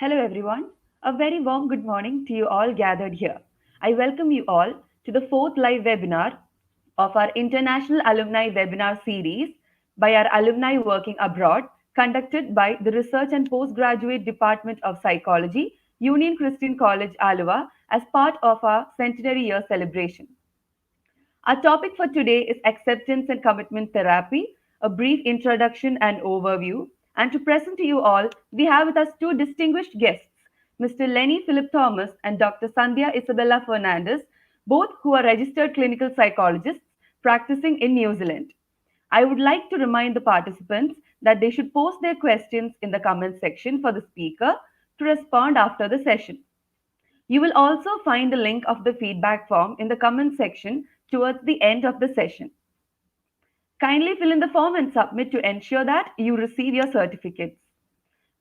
Hello, everyone. A very warm good morning to you all gathered here. I welcome you all to the fourth live webinar of our International Alumni Webinar Series by our alumni working abroad, conducted by the Research and Postgraduate Department of Psychology, Union Christian College, Aluva, as part of our Centenary Year celebration. Our topic for today is acceptance and commitment therapy, a brief introduction and overview. And to present to you all, we have with us two distinguished guests, Mr. Leny Philip Thomas and Dr. Sandhya Isabella Fernandez, both who are registered clinical psychologists practicing in New Zealand. I would like to remind the participants that they should post their questions in the comment section for the speaker to respond after the session. You will also find the link of the feedback form in the comment section towards the end of the session. Kindly fill in the form and submit to ensure that you receive your certificates.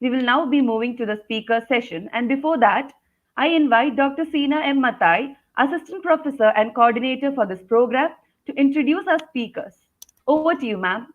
We will now be moving to the speaker session, and before that, I invite Dr. Sina M. Matai, Assistant Professor and Coordinator for this program, to introduce our speakers. Over to you, ma'am.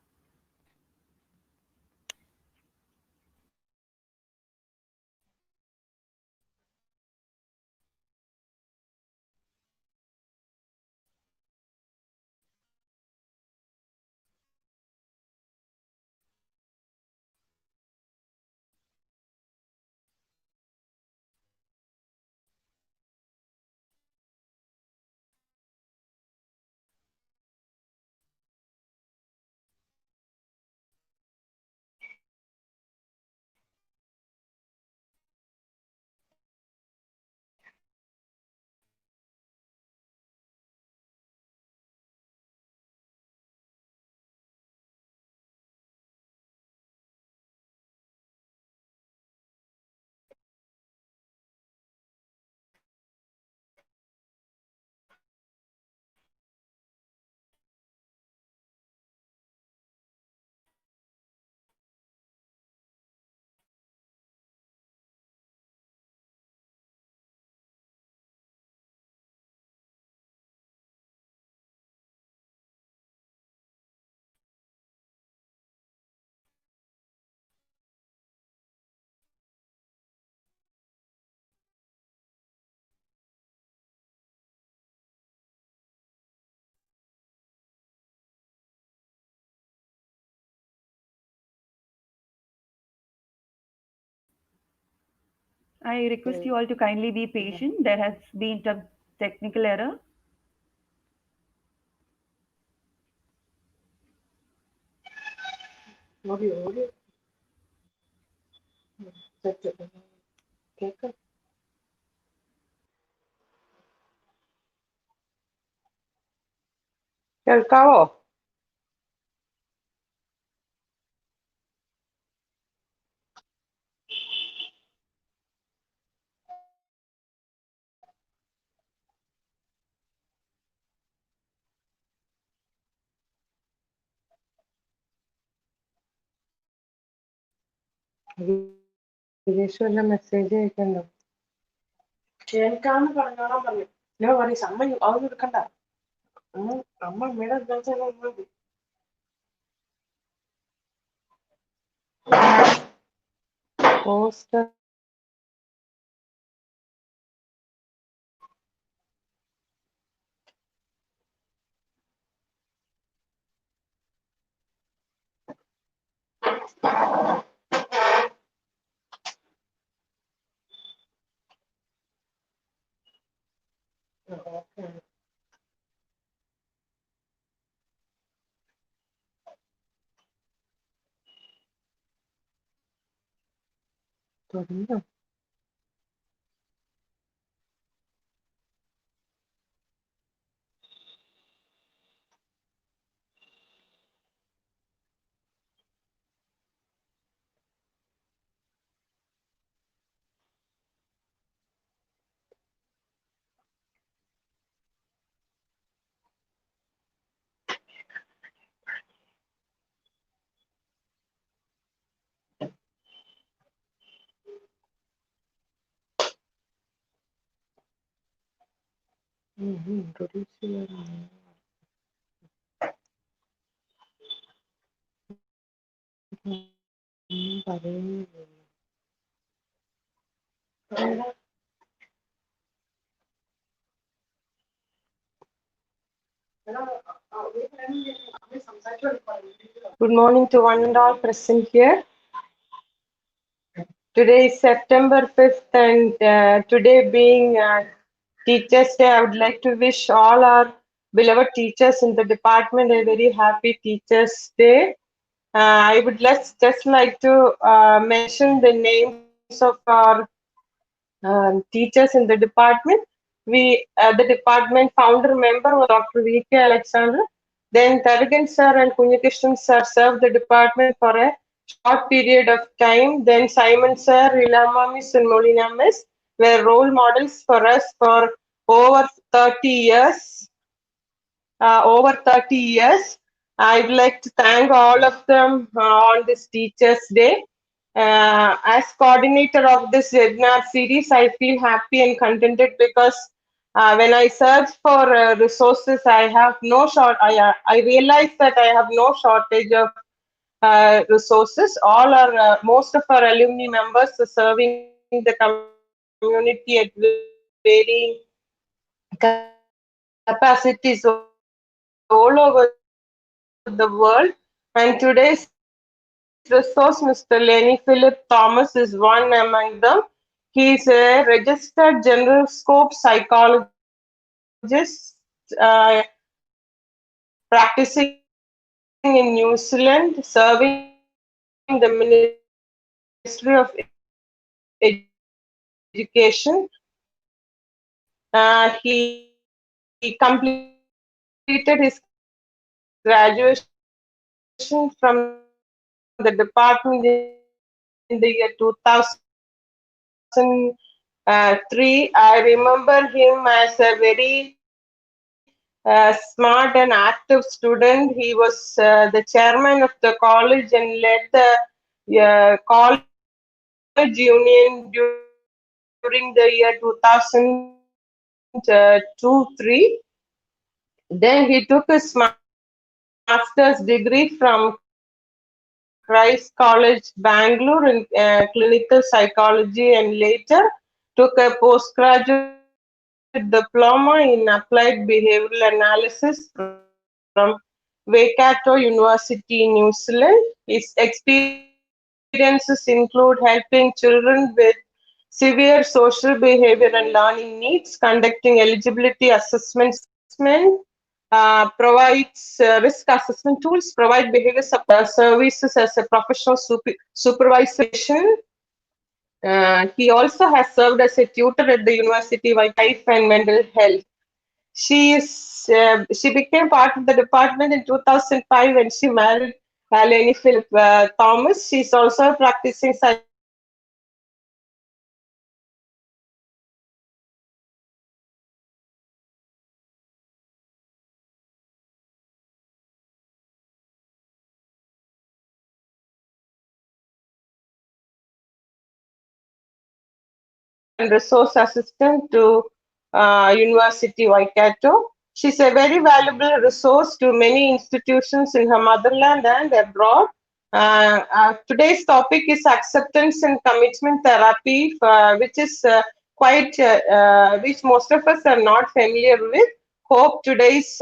I request you all to kindly be patient. There has been a technical error. കേൾക്കാവോ? വിദേശ വല്ല message അയക്കണ്ടോ? കേൾക്കാന്ന് പറഞ്ഞോളാൻ പറഞ്ഞു. ഞാൻ പറയും അമ്മ അതൊന്നും എടുക്കണ്ട. അമ്മ അമ്മയുടെ മതി. പോസ്റ്റർ തുടങ്ങിയോ? ഇൻട്രൊഡ്യൂസ് ചെയ്യാറാണ് പറയുന്നില്ല. Good morning to one and all present here. Today is September 5th, and today being Teachers' Day, I would like to wish all our beloved teachers in the department a very happy Teachers' Day. I would just like to mention the names of our teachers in the department. The department founder member was Dr. V.K. Alexander. Then Taragan sir and Kunyakrishnan sir served the department for a short period of time. Then Simon sir, Rilama miss and Molina miss were role models for us for over 30 years. Over 30 years. I'd like to thank all of them on this Teachers' Day. As coordinator of this webinar series, I feel happy and contented because when I search for resources, I have no short. I realize that I have no shortage of resources. All our most of our alumni members are serving the community at varying capacities all over the world. And today's resource, Mr. Leny Philip Thomas, is one among them. He is a registered general scope psychologist, practicing in New Zealand, serving the Ministry of Education. He completed his graduation from the department in the year 2003. I remember him as a very smart and active student. He was the chairman of the college and led the college union during the year 2002-3. Then he took his master's degree from Christ College, Bangalore in clinical psychology and later took a postgraduate diploma in applied behavioral analysis from Waikato University, New Zealand. His experiences include helping children with severe social behavior and learning needs, conducting eligibility assessment, provides risk assessment tools, provide behavior support services as a professional supervisor education. He also has served as a tutor at the University Life and Mental Health. She became part of the department in 2005 when she married Leny Philip Thomas. She's also a practicing psychologist and has and resource assistant to University Waikato. She's a very valuable resource to many institutions in her motherland and abroad. Today's topic is acceptance and commitment therapy, which is which most of us are not familiar with. Hope today's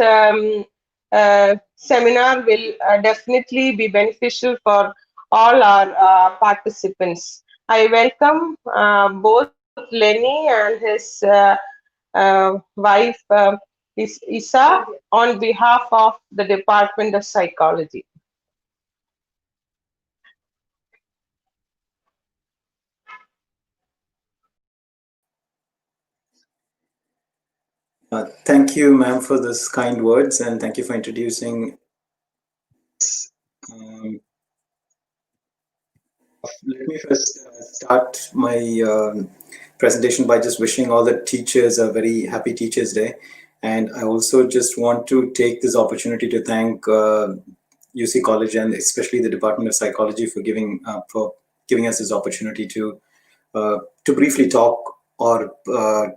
seminar will definitely be beneficial for all our participants. I welcome both Leny and his wife Isa on behalf of the Department of Psychology. Thank you, ma'am, for this kind words, and thank you for introducing. Um, Let me first start my presentation by just wishing all the teachers a very happy Teachers' Day. And I also just want to take this opportunity to thank UC College and especially the Department of Psychology for giving us this opportunity to briefly talk or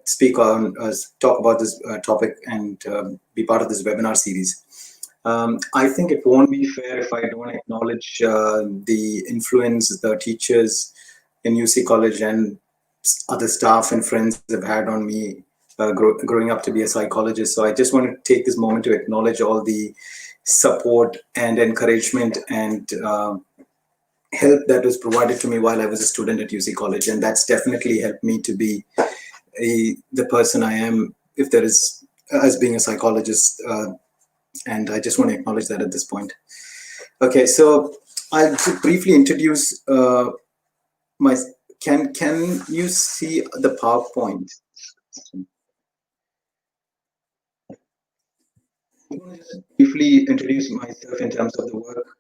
speak on talk about this topic and be part of this webinar series. I think it won't be fair if I don't acknowledge the influence the teachers in UC College and other staff and friends have had on me growing up to be a psychologist. So I just want to take this moment to acknowledge all the support and encouragement and help that was provided to me while I was a student at UC College, and that's definitely helped me to be the person I am, if there is, as being a psychologist. And I just want to acknowledge that at this point. Okay, so I'll just briefly introduce my. Can you see the PowerPoint? I'm going to just briefly introduce myself in terms of the work.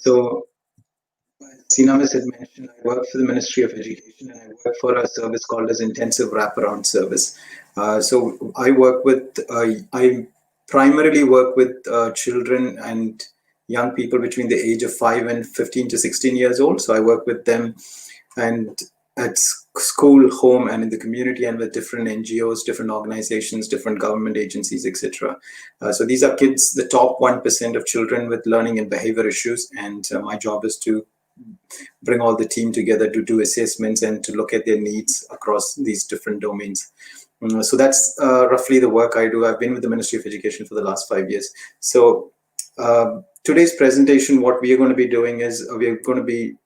So, as Sinavis had mentioned, I work for the Ministry of Education, and I work for a service called as Intensive Wraparound Service. So I primarily work with children and young people between the age of 5 and 15 to 16 years old. So I work with them and at school, home, and in the community, and with different NGOs, different organizations, different government agencies, etc. So these are kids, the top 1% of children with learning and behavior issues, and my job is to bring all the team together to do assessments and to look at their needs across these different domains. So that's roughly the work I do. I've been with the Ministry of Education for the last 5 years. So today's presentation, what we are going to be doing is we're going to be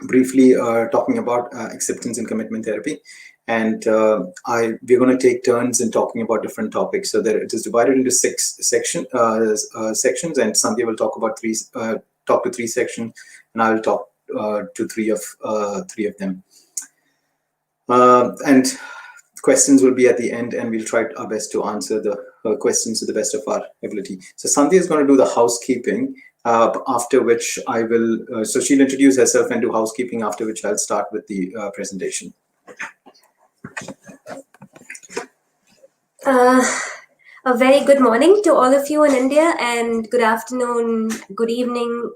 briefly talking about acceptance and commitment therapy, and we're going to take turns in talking about different topics. So it is divided into sections, and Sandhya will talk to three sections, and I will talk to three of them. And questions will be at the end, and we'll try our best to answer the questions to the best of our ability. So Sandhya is going to do the housekeeping. After which I will, so she'll introduce herself and do housekeeping, after which I'll start with the presentation. A very good morning to all of you in India, and good afternoon, good evening,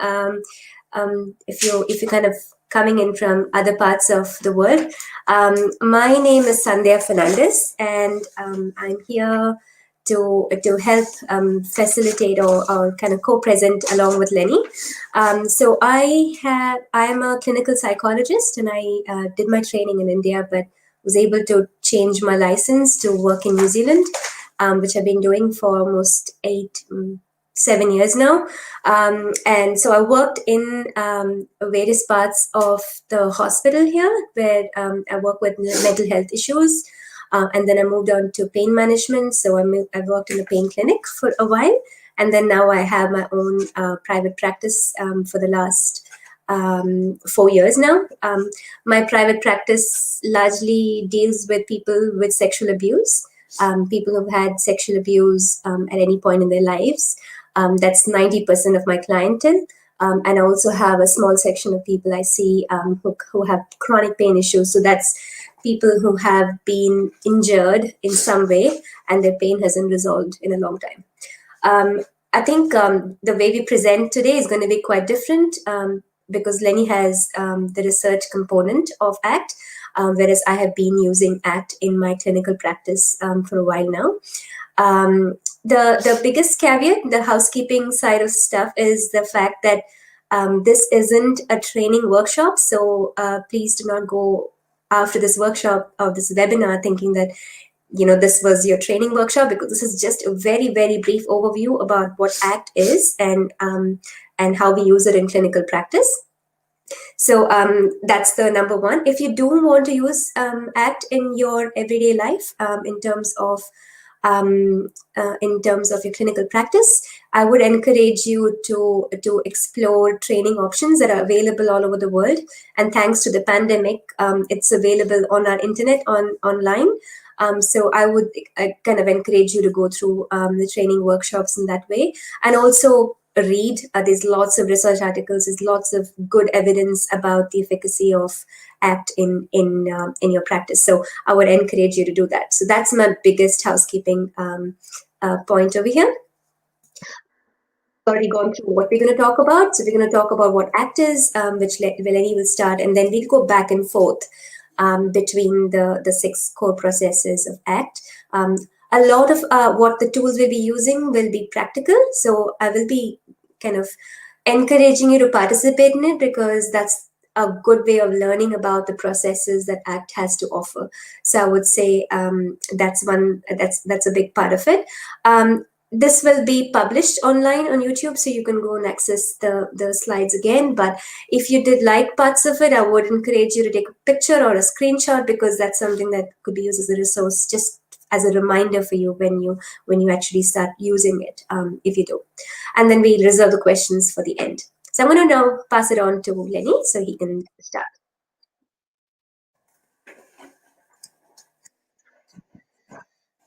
if you're kind of coming in from other parts of the world. My name is Sandhya Fernandez, and I'm here to help facilitate or kind of co-present along with Leny. So I'm a clinical psychologist, and I did my training in India, but was able to change my license to work in New Zealand, which I've been doing for almost 7 years now. And so I worked in various parts of the hospital here, where I work with mental health issues. And then I moved on to pain management. So I worked in a pain clinic for a while. And then now I have my own private practice for the last 4 years now. My private practice largely deals with people with sexual abuse, people who've had sexual abuse at any point in their lives. That's 90% of my clientele. And I also have a small section of people I see who have chronic pain issues. So that's people who have been injured in some way and their pain hasn't resolved in a long time. I think the way we present today is going to be quite different because Leny has the research component of ACT, whereas I have been using ACT in my clinical practice for a while now. The biggest caveat, the housekeeping side of stuff, is the fact that this isn't a training workshop. So please do not go after this workshop or this webinar thinking that, this was your training workshop, because this is just a very, very brief overview about what ACT is and how we use it in clinical practice. So that's the number one. If you do want to use ACT in your everyday life, in terms of your clinical practice, I would encourage you to explore training options that are available all over the world. And thanks to the pandemic, it's available on our internet, online. So I would kind of encourage you to go through the training workshops in that way, and also read. There's lots of research articles. There's lots of good evidence about the efficacy of ACT in your practice. So I would encourage you to do that. So that's my biggest housekeeping point over here. Already gone through what we're going to talk about. So we're going to talk about what ACT is, which Leny will start, and then we'll go back and forth between the 6 core processes of ACT. A lot of what the tools we'll be using will be practical. So I will be kind of encouraging you to participate in it, because that's a good way of learning about the processes that ACT has to offer. So I would say that's a big part of it. This will be published online on YouTube, so you can go and access the slides again. But if you did like parts of it, I would encourage you to take a picture or a screenshot, because that's something that could be used as a resource, just as a reminder for you when you actually start using it, if you do. And then we reserve the questions for the end. So I'm going to now pass it on to Leny so he can start.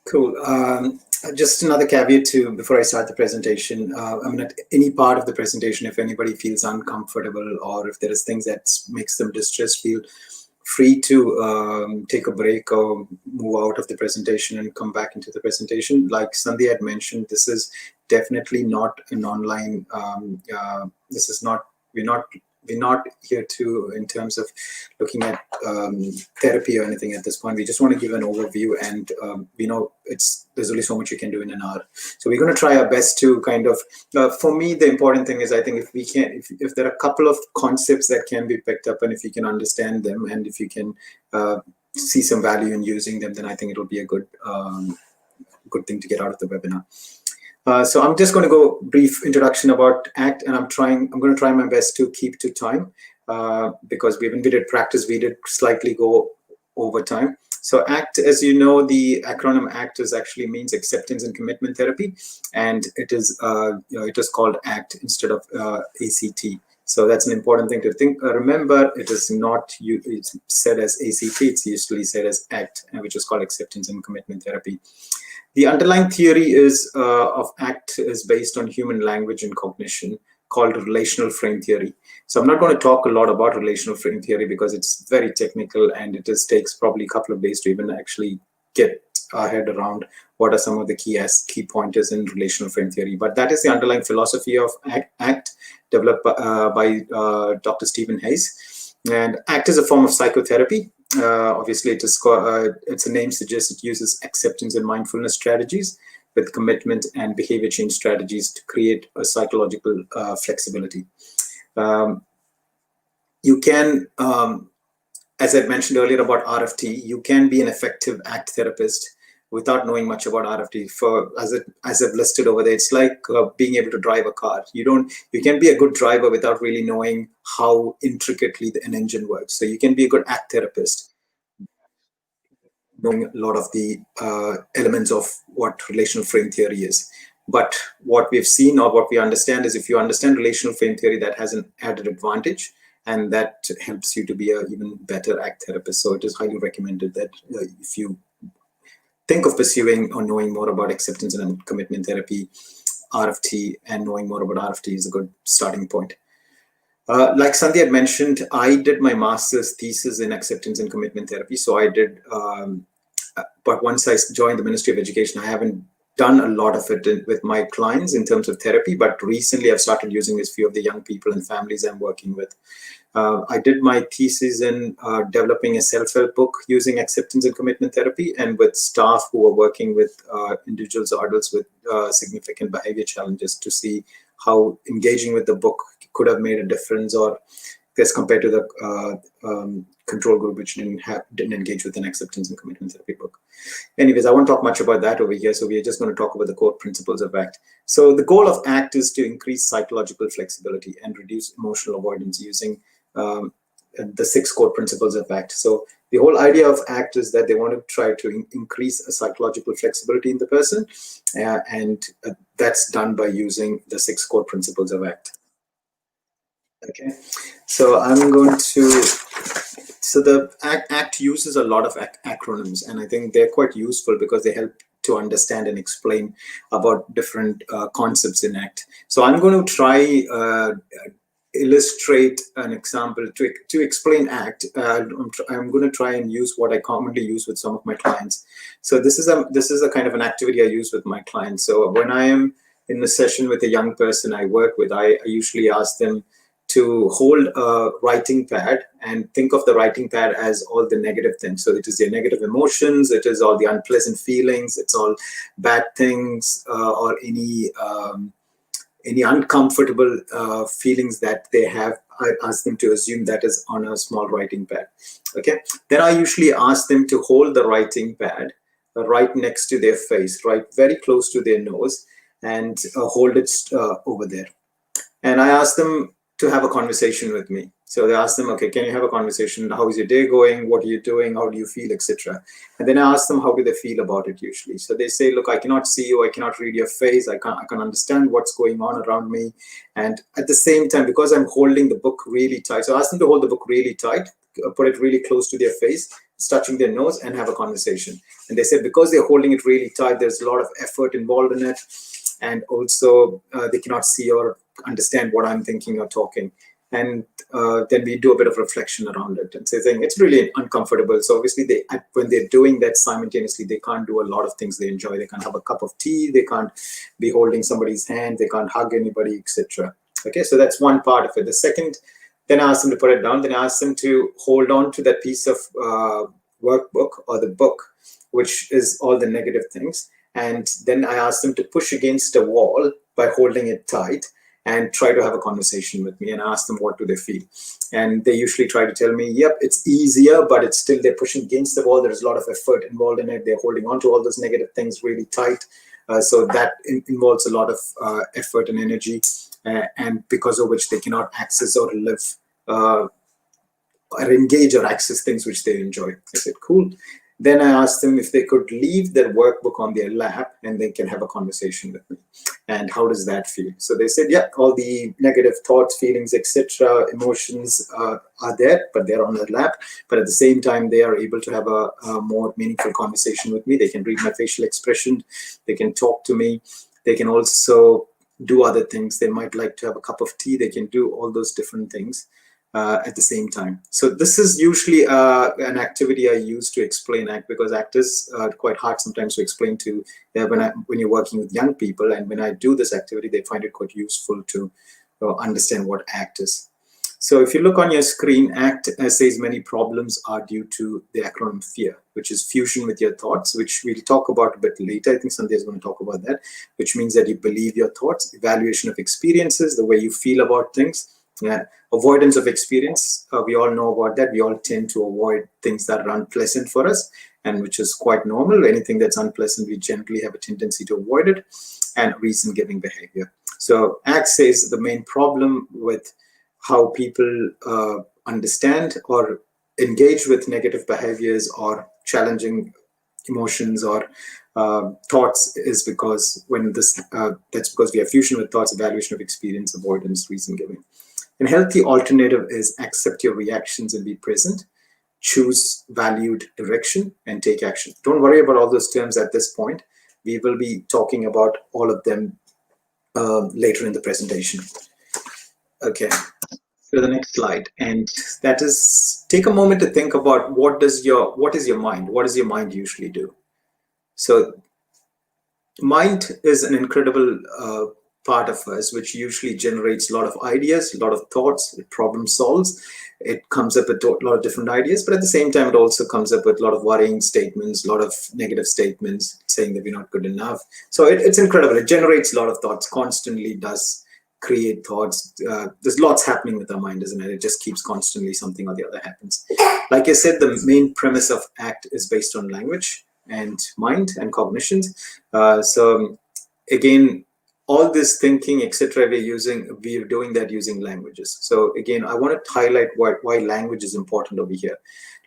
Cool. Just another caveat before I start the presentation. I mean, at any part of the presentation, if anybody feels uncomfortable or if there is things that makes them distressed, feel free to take a break or move out of the presentation and come back into the presentation. Like Sandhya had mentioned, this is definitely not an online. This is not. We're not here to in terms of looking at therapy or anything at this point. We just want to give an overview, and we know there's only so much you can do in an hour. So we're going to try our best to kind of. For me, the important thing is I think if there are a couple of concepts that can be picked up, and if you can understand them, and if you can see some value in using them, then I think it will be a good thing to get out of the webinar. So I'm just going to go brief introduction about ACT, and I'm going to try my best to keep to time because when we did practice, we did slightly go over time. So ACT, as you know, the acronym ACT actually means Acceptance and Commitment Therapy, and it is called ACT instead of ACT. So that's an important thing to remember. It is not it's said as ACT. It's usually said as ACT, which is called Acceptance and Commitment Therapy. The underlying theory of ACT is based on human language and cognition, called relational frame theory. So I'm not going to talk a lot about relational frame theory because it's very technical, and it takes probably a couple of days to even actually get our head around what are some of the key pointers in relational frame theory. But that is the underlying philosophy of ACT, developed by Dr. Stephen Hayes. And ACT is a form of psychotherapy. Obviously, its a name suggests it uses acceptance and mindfulness strategies with commitment and behavior change strategies to create a psychological flexibility. You can, as I mentioned earlier about RFT, you can be an effective ACT therapist without knowing much about RFT. As I've listed over there, it's like being able to drive a car. You can be a good driver without really knowing how intricately an engine works. So you can be a good ACT therapist, knowing a lot of the elements of what relational frame theory is. But what we've seen or what we understand is if you understand relational frame theory, that has an added advantage, and that helps you to be an even better ACT therapist. So it is highly recommended that if you think of pursuing or knowing more about acceptance and commitment therapy, RFT, and knowing more about RFT is a good starting point. Like Sandhya had mentioned, I did my master's thesis in acceptance and commitment therapy. So I did, but once I joined the Ministry of Education, I haven't done a lot of it with my clients in terms of therapy, but recently I've started using this few of the young people and families I'm working with. I did my thesis in developing a self-help book using acceptance and commitment therapy, and with staff who are working with individuals or adults with significant behavior challenges to see how engaging with the book could have made a difference, or as compared to the control group, which didn't engage with an acceptance and commitment therapy book. Anyways, I won't talk much about that over here. So we are just going to talk about the core principles of ACT. So the goal of ACT is to increase psychological flexibility and reduce emotional avoidance using the 6 core principles of ACT. So the whole idea of ACT is that they want to try to increase a psychological flexibility in the person, and that's done by using the 6 core principles of ACT. Okay, so I'm going to. So the ACT uses a lot of acronyms, and I think they're quite useful because they help to understand and explain about different concepts in ACT. So I'm going to try illustrate an example to explain ACT. I'm going to try and use what I commonly use with some of my clients. So this is a kind of an activity I use with my clients. So when I am in a session with a young person I work with, I usually ask them to hold a writing pad and think of the writing pad as all the negative things. So it is their negative emotions, it is all the unpleasant feelings, it's all bad things, or any any uncomfortable feelings that they have, I ask them to assume that is on a small writing pad. Okay. Then I usually ask them to hold the writing pad right next to their face, right very close to their nose, and hold it over there. And I ask them to have a conversation with me. So they ask them, okay, can you have a conversation? How is your day going? What are you doing? How do you feel, etc. And then I ask them, how do they feel about it usually? So they say, look, I cannot see you. I cannot read your face. I can understand what's going on around me. And at the same time, because I'm holding the book really tight, so I ask them to hold the book really tight, put it really close to their face, touching their nose, and have a conversation. And they said, because they're holding it really tight, there's a lot of effort involved in it. And also they cannot see or understand what I'm thinking or talking. And then we do a bit of reflection around it and saying it's really uncomfortable. So obviously when they're doing that simultaneously, they can't do a lot of things they enjoy. They can't have a cup of tea. They can't be holding somebody's hand. They can't hug anybody, etc. Okay, so that's one part of it. The second, then I ask them to put it down. Then I ask them to hold on to that piece of workbook or the book, which is all the negative things. And then I ask them to push against a wall by holding it tight and try to have a conversation with me, and ask them what do they feel. And they usually try to tell me, yep, it's easier, but it's still, they're pushing against the wall. There's a lot of effort involved in it. They're holding on to all those negative things really tight. So that involves a lot of effort and energy, and because of which they cannot access or live or engage or access things which they enjoy. I said, cool. Then I asked them if they could leave their workbook on their lap and they can have a conversation with me. And how does that feel? So they said, yeah, all the negative thoughts, feelings, etc., emotions are there, but they're on their lap. But at the same time, they are able to have a more meaningful conversation with me. They can read my facial expression. They can talk to me. They can also do other things. They might like to have a cup of tea. They can do all those different things at the same time. So this is usually an activity I use to explain ACT, because ACT is quite hard sometimes to explain to when you're working with young people. And when I do this activity, they find it quite useful to understand what ACT is. So if you look on your screen, ACT says many problems are due to the acronym FEAR, which is fusion with your thoughts, which we'll talk about a bit later. I think Sandhya is going to talk about that, which means that you believe your thoughts, evaluation of experiences, the way you feel about things. Avoidance of experience, we all know about that. We all tend to avoid things that are unpleasant for us, and which is quite normal. Anything that's unpleasant, we generally have a tendency to avoid it. And reason-giving behavior. So ACT says the main problem with how people understand or engage with negative behaviors or challenging emotions or thoughts is because that's because we have fusion with thoughts, evaluation of experience, avoidance, reason-giving. A healthy alternative is accept your reactions and be present, choose valued direction, and take action. Don't worry about all those terms at this point. We will be talking about all of them later in the presentation. Okay, so the next slide, and that is, take a moment to think about what is your mind? What does your mind usually do? So mind is an incredible part of us, which usually generates a lot of ideas, a lot of thoughts, it problem solves, it comes up with a lot of different ideas, but at the same time, it also comes up with a lot of worrying statements, a lot of negative statements saying that we're not good enough. So it's incredible. It generates a lot of thoughts, constantly does create thoughts. There's lots happening with our mind, isn't it? It just keeps constantly something or the other happens. Like I said, the main premise of ACT is based on language and mind and cognitions. So again, all this thinking, etc., we're doing that using languages. So again, I want to highlight why language is important over here.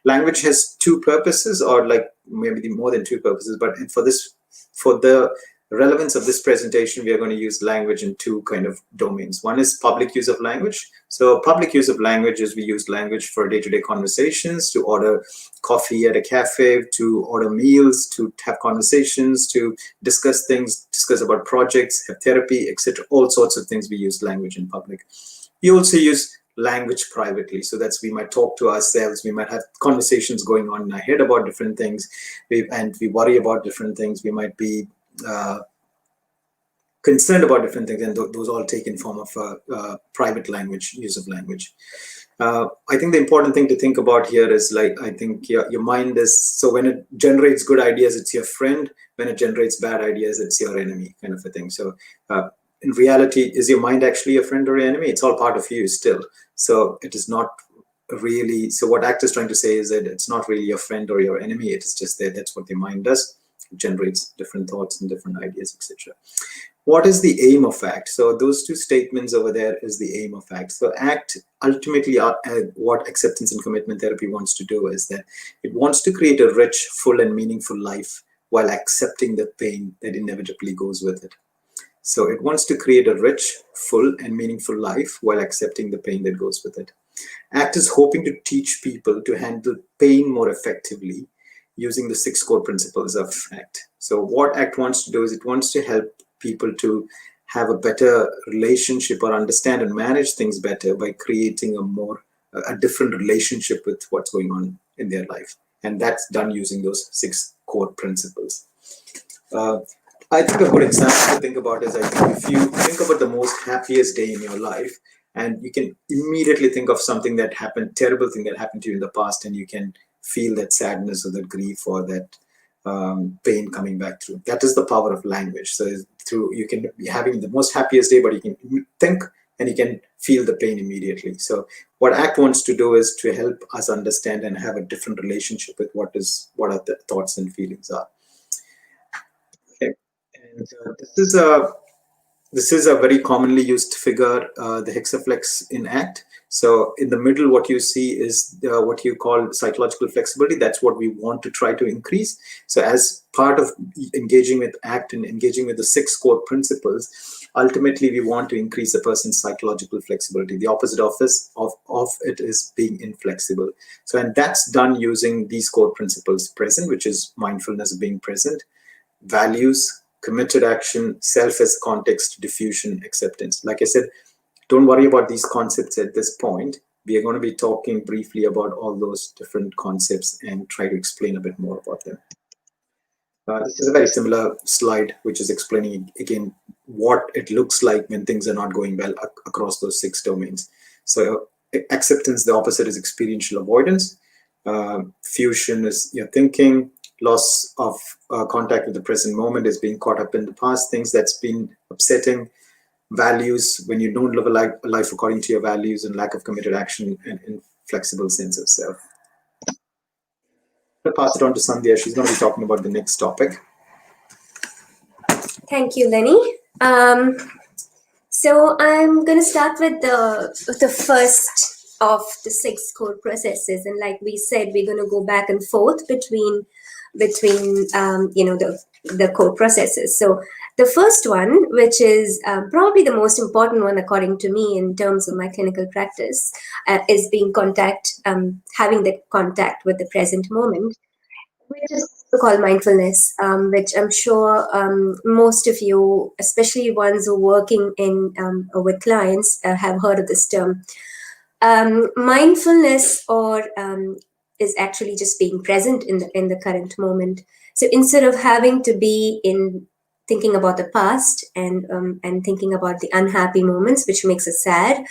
Language has two purposes, or like maybe more than two purposes, but for the relevance of this presentation, we are going to use language in two kind of domains. One is public use of language. So public use of language is we use language for day-to-day conversations, to order coffee at a cafe, to order meals, to have conversations, to discuss things, discuss about projects, have therapy, etc. All sorts of things we use language in public. We also use language privately. So we might talk to ourselves, we might have conversations going on in our head about different things, and we worry about different things. We might be concerned about different things, and those all take in form of private language, use of language. I think the important thing to think about here is, like, I think your mind is, so when it generates good ideas, it's your friend. When it generates bad ideas, it's your enemy, kind of a thing. So in reality, is your mind actually a friend or an enemy? It's all part of you still. So it is not really. So what ACT is trying to say is that it's not really your friend or your enemy. It is just that that's what your mind does. It generates different thoughts and different ideas, etc. What is the aim of ACT? So those two statements over there is the aim of ACT. So ACT ultimately, what acceptance and commitment therapy wants to do is that it wants to create a rich, full, and meaningful life while accepting the pain that inevitably goes with it. So it wants to create a rich, full, and meaningful life while accepting the pain that goes with it. ACT is hoping to teach people to handle pain more effectively using the 6 core principles of ACT. So what ACT wants to do is it wants to help people to have a better relationship or understand and manage things better by creating a different relationship with what's going on in their life. And that's done using those 6 core principles. I think a good example to think about is, I think, if you think about the most happiest day in your life, and you can immediately think of something that happened, terrible thing that happened to you in the past, and you can feel that sadness or that grief or that pain coming back through. That is the power of language. So you can be having the most happiest day, but you can think and you can feel the pain immediately. So what ACT wants to do is to help us understand and have a different relationship with what our thoughts and feelings are. Okay, and this is a very commonly used figure, the Hexaflex in ACT. So in the middle, what you see is what you call psychological flexibility. That's what we want to try to increase. So as part of engaging with ACT and engaging with the 6 core principles, ultimately we want to increase a person's psychological flexibility. The opposite of it is being inflexible. So, and that's done using these core principles: present, which is mindfulness of being present; values, committed action; self as context; diffusion; acceptance. Like I said, don't worry about these concepts at this point. We are going to be talking briefly about all those different concepts and try to explain a bit more about them. This is a very similar slide, which is explaining again what it looks like when things are not going well across those 6 domains. So acceptance, the opposite is experiential avoidance. Fusion is your thinking. Loss of contact with the present moment is being caught up in the past things that's been upsetting. Values, when you don't live a life according to your values, and lack of committed action and inflexible sense of self. I'll pass it on to Sandhya. She's going to be talking about the next topic. Thank you, Leny. So I'm going to start with the first of the 6 core processes, and like we said, we're going to go back and forth between the core processes. So the first one, which is probably the most important one according to me in terms of my clinical practice, is having the contact with the present moment, which is called mindfulness, which I'm sure most of you, especially ones who are working with clients, have heard of this term. Mindfulness is actually just being present in the current moment. So instead of having to be thinking about the past and thinking about the unhappy moments, which makes us sad,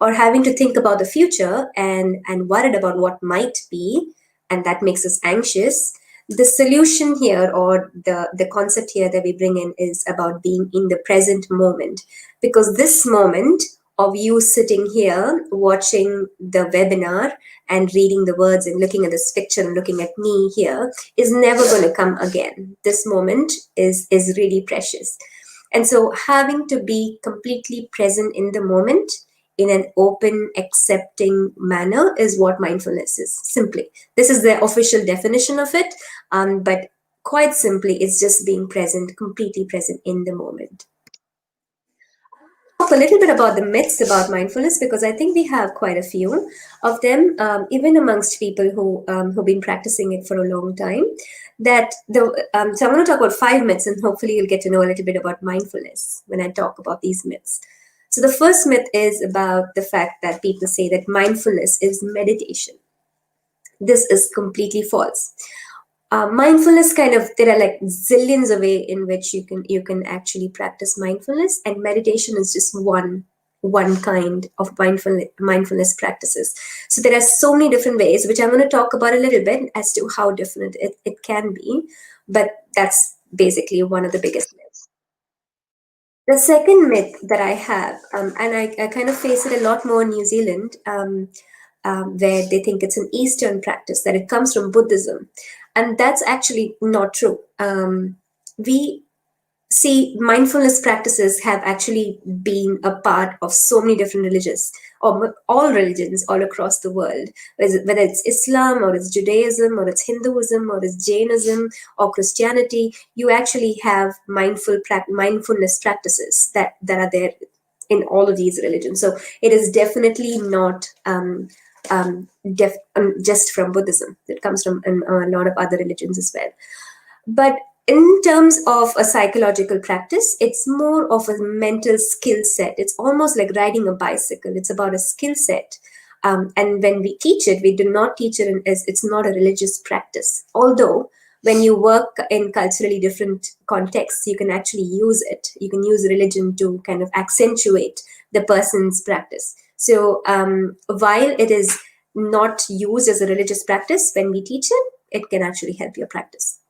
or having to think about the future and worried about what might be, and that makes us anxious, the solution here, or the concept here that we bring in, is about being in the present moment. Because this moment of you sitting here watching the webinar and reading the words and looking at this picture and looking at me here is never going to come again. This moment is really precious. And so having to be completely present in the moment in an open, accepting manner is what mindfulness is, simply. This is the official definition of it, but quite simply, it's just being present, completely present in the moment. Talk a little bit about the myths about mindfulness, because I think we have quite a few of them, even amongst people who've been practicing it for a long time. So I'm going to talk about 5 myths, and hopefully you'll get to know a little bit about mindfulness when I talk about these myths. So the first myth is about the fact that people say that mindfulness is meditation. This is completely false. Mindfulness there are like zillions of ways in which you can actually practice mindfulness, and meditation is just one kind of mindfulness practices. So there are so many different ways, which I'm going to talk about a little bit as to how different it can be, but that's basically one of the biggest myths. The second myth that I have, and I kind of face it a lot more in New Zealand, where they think it's an Eastern practice, that it comes from Buddhism. And that's actually not true. We see mindfulness practices have actually been a part of so many different religions, or all religions all across the world, whether it's Islam or it's Judaism or it's Hinduism or it's Jainism or Christianity. You actually have mindfulness practices that are there in all of these religions. So it is definitely not just from Buddhism. It comes from a lot of other religions as well. But in terms of a psychological practice, it's more of a mental skill set. It's almost like riding a bicycle. It's about a skill set. And when we teach it, we do not teach it as it's not a religious practice. Although when you work in culturally different contexts, you can actually use it. You can use religion to kind of accentuate the person's practice. So while it is not used as a religious practice, when we teach it, it can actually help your practice.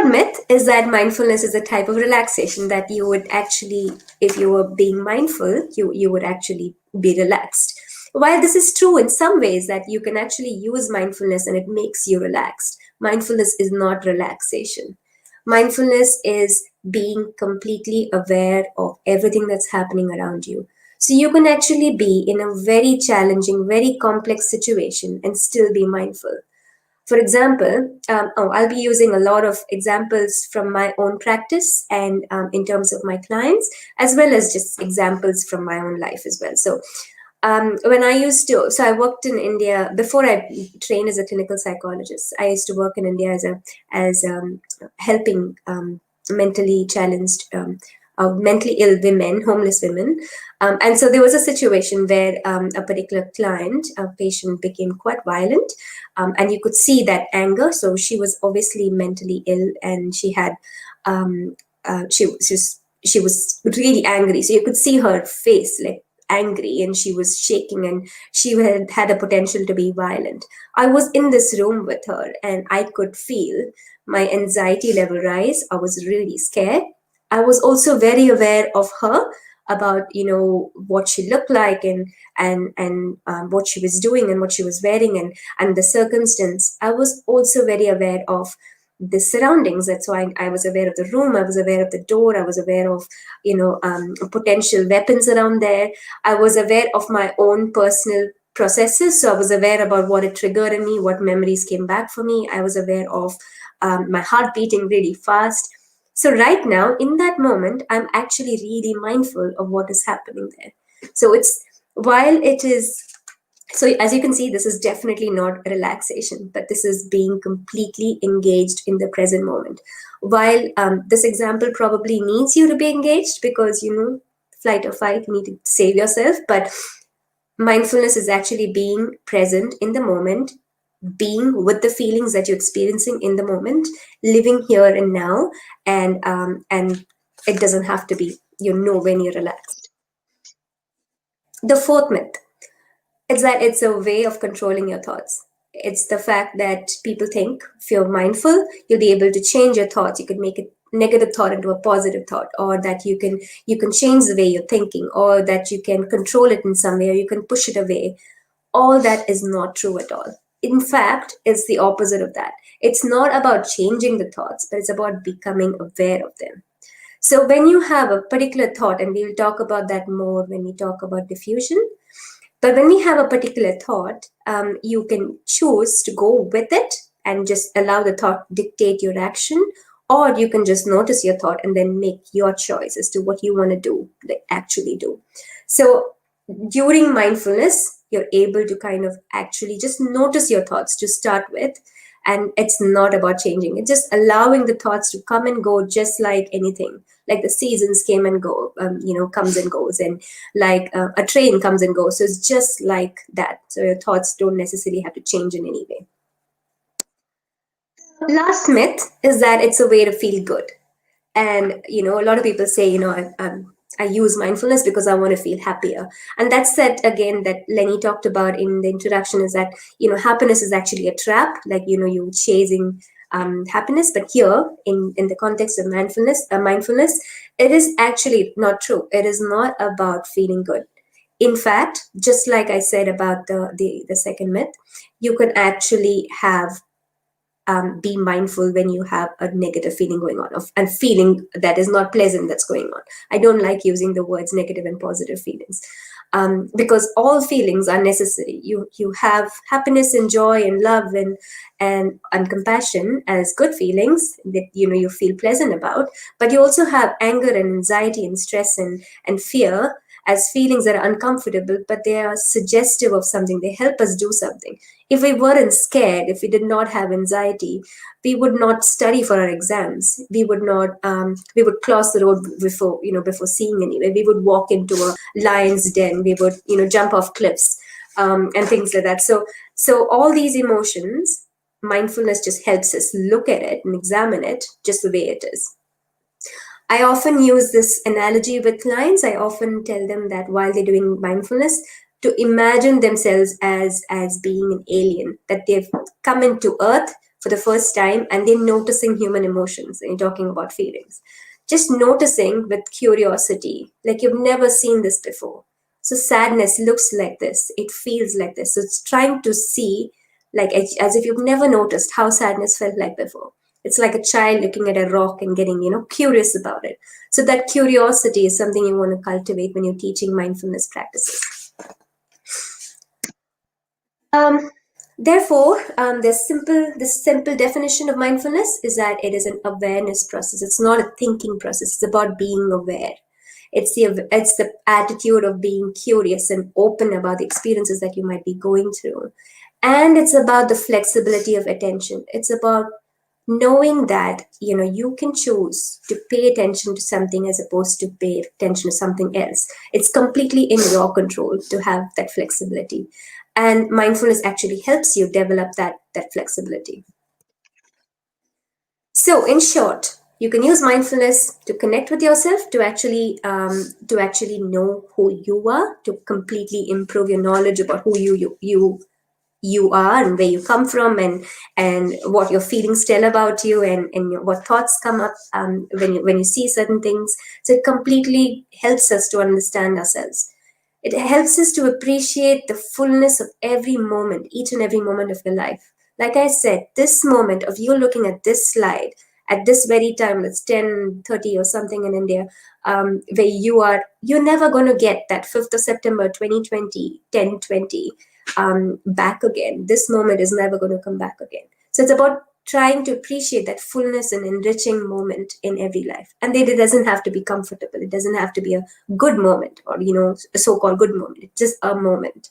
Myth is that mindfulness is a type of relaxation that you would actually, if you were being mindful, you would actually be relaxed. While this is true in some ways that you can actually use mindfulness and it makes you relaxed, mindfulness is not relaxation. Mindfulness is being completely aware of everything that's happening around you. So you can actually be in a very challenging, very complex situation and still be mindful. For example, I'll be using a lot of examples from my own practice and in terms of my clients, as well as just examples from my own life as well. So when I worked in India before I trained as a clinical psychologist. I used to work in India as helping mentally challenged, mentally ill women, homeless women. And so there was a situation where a particular client, a patient, became quite violent, and you could see that anger. So she was obviously mentally ill, and she had she was really angry. So you could see her face like angry, and she was shaking, and she had a potential to be violent. I was in this room with her, and I could feel my anxiety level rise. I was really scared. I was also very aware of her, about what she looked like, and what she was doing and what she was wearing, and the circumstance. I was also very aware of the surroundings. That's why I was aware of the room. I was aware of the door. I was aware of potential weapons around there. I was aware of my own personal processes. So I was aware about what it triggered in me, what memories came back for me. I was aware of my heart beating really fast. So right now, in that moment, I'm actually really mindful of what is happening there. So so as you can see, this is definitely not relaxation, but this is being completely engaged in the present moment. While this example probably needs you to be engaged because, flight or fight, you need to save yourself, but mindfulness is actually being present in the moment, being with the feelings that you're experiencing in the moment, living here and now, and it doesn't have to be when you're relaxed. The fourth myth is that it's a way of controlling your thoughts. It's the fact that people think if you're mindful, you'll be able to change your thoughts. You can make a negative thought into a positive thought, or that you can change the way you're thinking, or that you can control it in some way, or you can push it away. All that is not true at all. In fact, it's the opposite of that. It's not about changing the thoughts, but it's about becoming aware of them. So when you have a particular thought, and we will talk about that more when we talk about diffusion, but when we have a particular thought, you can choose to go with it and just allow the thought dictate your action, or you can just notice your thought and then make your choice as to what you want to do, actually do. So during mindfulness, you're able to kind of actually just notice your thoughts to start with. And it's not about changing. It's just allowing the thoughts to come and go, just like anything. Like the seasons came and go, comes and goes, and like a train comes and goes. So it's just like that. So your thoughts don't necessarily have to change in any way. Last myth is that it's a way to feel good. And, a lot of people say, I use mindfulness because I want to feel happier. And that's that, again, that Leny talked about in the introduction, is that, happiness is actually a trap. Like, you're chasing happiness. But here, in the context of mindfulness, it is actually not true. It is not about feeling good. In fact, just like I said about the second myth, you can actually have be mindful when you have a negative feeling going on, and feeling that is not pleasant that's going on. I don't like using the words negative and positive feelings, because all feelings are necessary. You have happiness and joy and love and compassion as good feelings that you feel pleasant about, but you also have anger and anxiety and stress and fear as feelings that are uncomfortable, but they are suggestive of something. They help us do something. If we weren't scared, if we did not have anxiety, we would not study for our exams. We would not. We would cross the road before seeing anywhere. We would walk into a lion's den. We would jump off cliffs, and things like that. So all these emotions, mindfulness just helps us look at it and examine it just the way it is. I often use this analogy with clients. I often tell them that while they're doing mindfulness, to imagine themselves as being an alien, that they've come into Earth for the first time and they're noticing human emotions, and you're talking about feelings. Just noticing with curiosity, like you've never seen this before. So sadness looks like this, it feels like this. So it's trying to see, like as if you've never noticed how sadness felt like before. It's like a child looking at a rock and getting, curious about it. So that curiosity is something you want to cultivate when you're teaching mindfulness practices. Therefore, this simple definition of mindfulness is that it is an awareness process. It's not a thinking process. It's about being aware. It's the attitude of being curious and open about the experiences that you might be going through. And it's about the flexibility of attention. It's about knowing that you can choose to pay attention to something as opposed to pay attention to something else. It's completely in your control to have that flexibility, and mindfulness actually helps you develop that flexibility. So in short, you can use mindfulness to connect with yourself, to actually know who you are, to completely improve your knowledge about who you are and where you come from, and what your feelings tell about you, and what thoughts come up when you see certain things. So it completely helps us to understand ourselves. It helps us to appreciate the fullness of every moment, each and every moment of your life. Like I said, this moment of you looking at this slide at this very time, it's 10:30 or something in India, where you're never going to get that 5th of September 2020 10:20 back again. This moment is never going to come back again. So it's about trying to appreciate that fullness and enriching moment in every life. And it doesn't have to be comfortable. It doesn't have to be a good moment, or a so-called good moment. It's just a moment.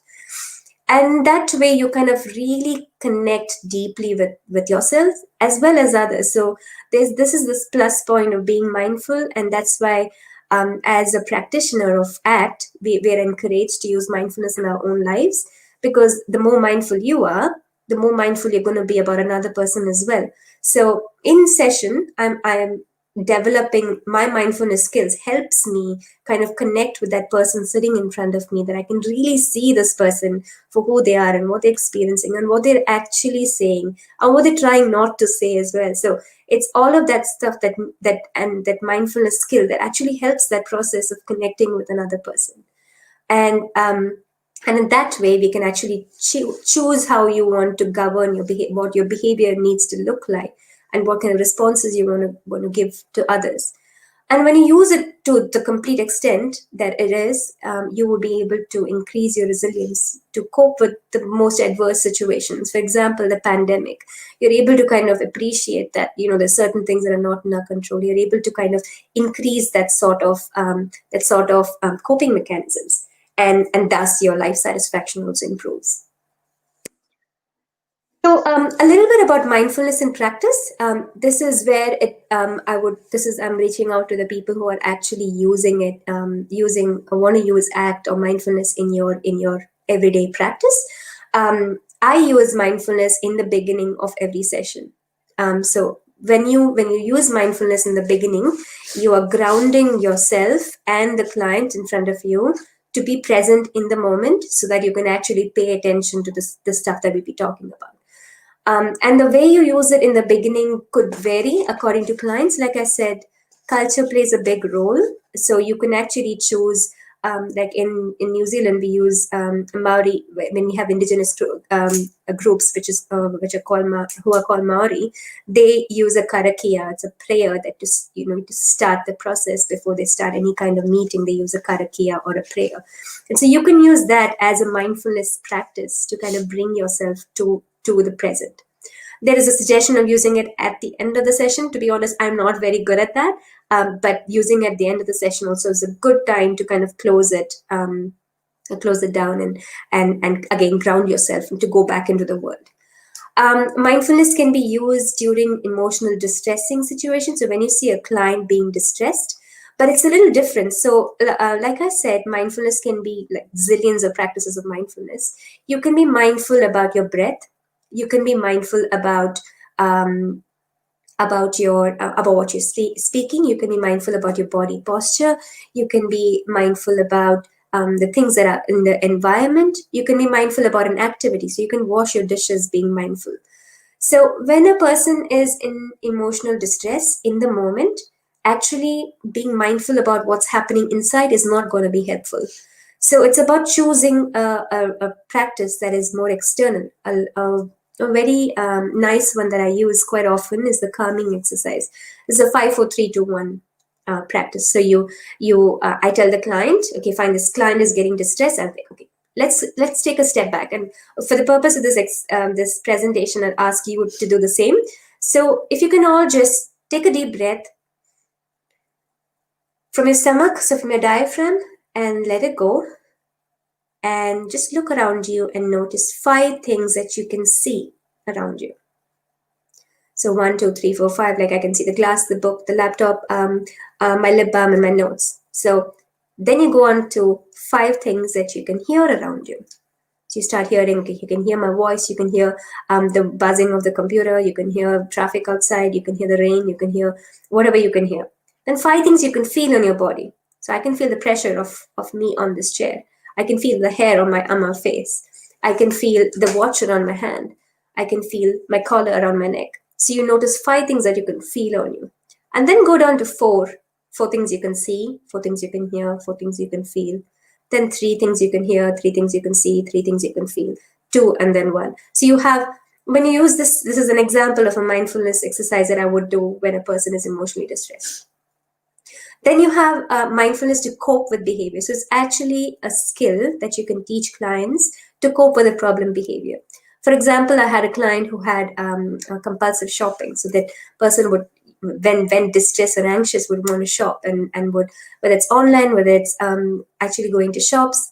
And that way you kind of really connect deeply with yourself as well as others. So this is this plus point of being mindful, and that's why as a practitioner of ACT, we're encouraged to use mindfulness in our own lives. Because the more mindful you are, the more mindful you're going to be about another person as well. So in session, I'm developing my mindfulness skills helps me kind of connect with that person sitting in front of me, that I can really see this person for who they are and what they're experiencing and what they're actually saying and what they're trying not to say as well. So it's all of that stuff that mindfulness skill that actually helps that process of connecting with another person. And in that way, we can actually choose how you want to govern your behavior, what your behavior needs to look like, and what kind of responses you want to give to others. And when you use it to the complete extent that it is, you will be able to increase your resilience to cope with the most adverse situations. For example, the pandemic. You're able to kind of appreciate that there's certain things that are not in our control. You're able to kind of increase that sort of coping mechanisms. And thus your life satisfaction also improves. So a little bit about mindfulness in practice. This is where I'm reaching out to the people who are actually using it, want to use ACT or mindfulness in your everyday practice. I use mindfulness in the beginning of every session. So when you use mindfulness in the beginning, you are grounding yourself and the client in front of you to be present in the moment, so that you can actually pay attention to the stuff that we'll be talking about. And the way you use it in the beginning could vary according to clients. Like I said, culture plays a big role. So you can actually choose, like in New Zealand, we use Maori when we have indigenous groups, which are called who are called Maori. They use a karakia. It's a prayer that to start the process before they start any kind of meeting. They use a karakia or a prayer, and so you can use that as a mindfulness practice to kind of bring yourself to the present. There is a suggestion of using it at the end of the session. To be honest, I'm not very good at that, but using at the end of the session also is a good time to kind of close it down and again ground yourself and to go back into the world. Mindfulness can be used during emotional distressing situations. So when you see a client being distressed, but it's a little different. So like I said, mindfulness can be like zillions of practices of mindfulness. You can be mindful about your breath. You can be mindful about what you're speaking. You can be mindful about your body posture. You can be mindful about the things that are in the environment. You can be mindful about an activity. So you can wash your dishes being mindful. So when a person is in emotional distress in the moment, actually being mindful about what's happening inside is not going to be helpful. So it's about choosing a practice that is more external. A very nice one that I use quite often is the calming exercise. It's a 5, 4, 3, 2, 1 practice. So I tell the client, okay, fine, this client is getting distressed. I think, okay, let's take a step back. And for the purpose of this presentation, I'll ask you to do the same. So if you can all just take a deep breath from your stomach, so from your diaphragm, and let it go. And just look around you and notice 5 things that you can see around you. So 1, 2, 3, 4, 5, like I can see the glass, the book, the laptop, my lip balm, and my notes. So then you go on to 5 things that you can hear around you. So you start hearing, okay, you can hear my voice, you can hear the buzzing of the computer, you can hear traffic outside, you can hear the rain, you can hear whatever you can hear. Then 5 things you can feel on your body. So I can feel the pressure of me on this chair. I can feel the hair on my face. I can feel the watch around my hand. I can feel my collar around my neck. So you notice 5 things that you can feel on you. And then go down to 4 things you can see, 4 things you can hear, 4 things you can feel. Then 3 things you can hear, 3 things you can see, 3 things you can feel, 2, and then 1. So you have, when you use this is an example of a mindfulness exercise that I would do when a person is emotionally distressed. Then you have mindfulness to cope with behavior. So it's actually a skill that you can teach clients to cope with a problem behavior. For example, I had a client who had compulsive shopping. So that person would, when distressed or anxious, would want to shop and would, whether it's online, whether it's actually going to shops.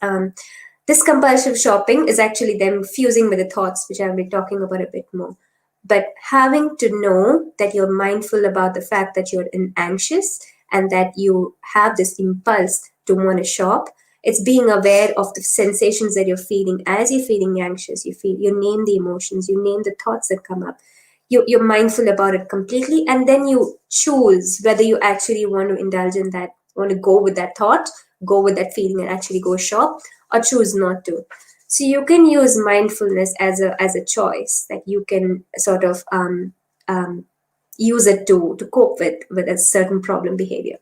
This compulsive shopping is actually them fusing with the thoughts, which I'll be talking about a bit more. But having to know that you're mindful about the fact that you're anxious and that you have this impulse to want to shop, it's being aware of the sensations that you're feeling. As you're feeling anxious, you name the emotions, you name the thoughts that come up. You're mindful about it completely, and then you choose whether you actually want to indulge in that, want to go with that thought, go with that feeling and actually go shop, or choose not to. So you can use mindfulness as a choice that you can sort of use it to cope with a certain problem behavior.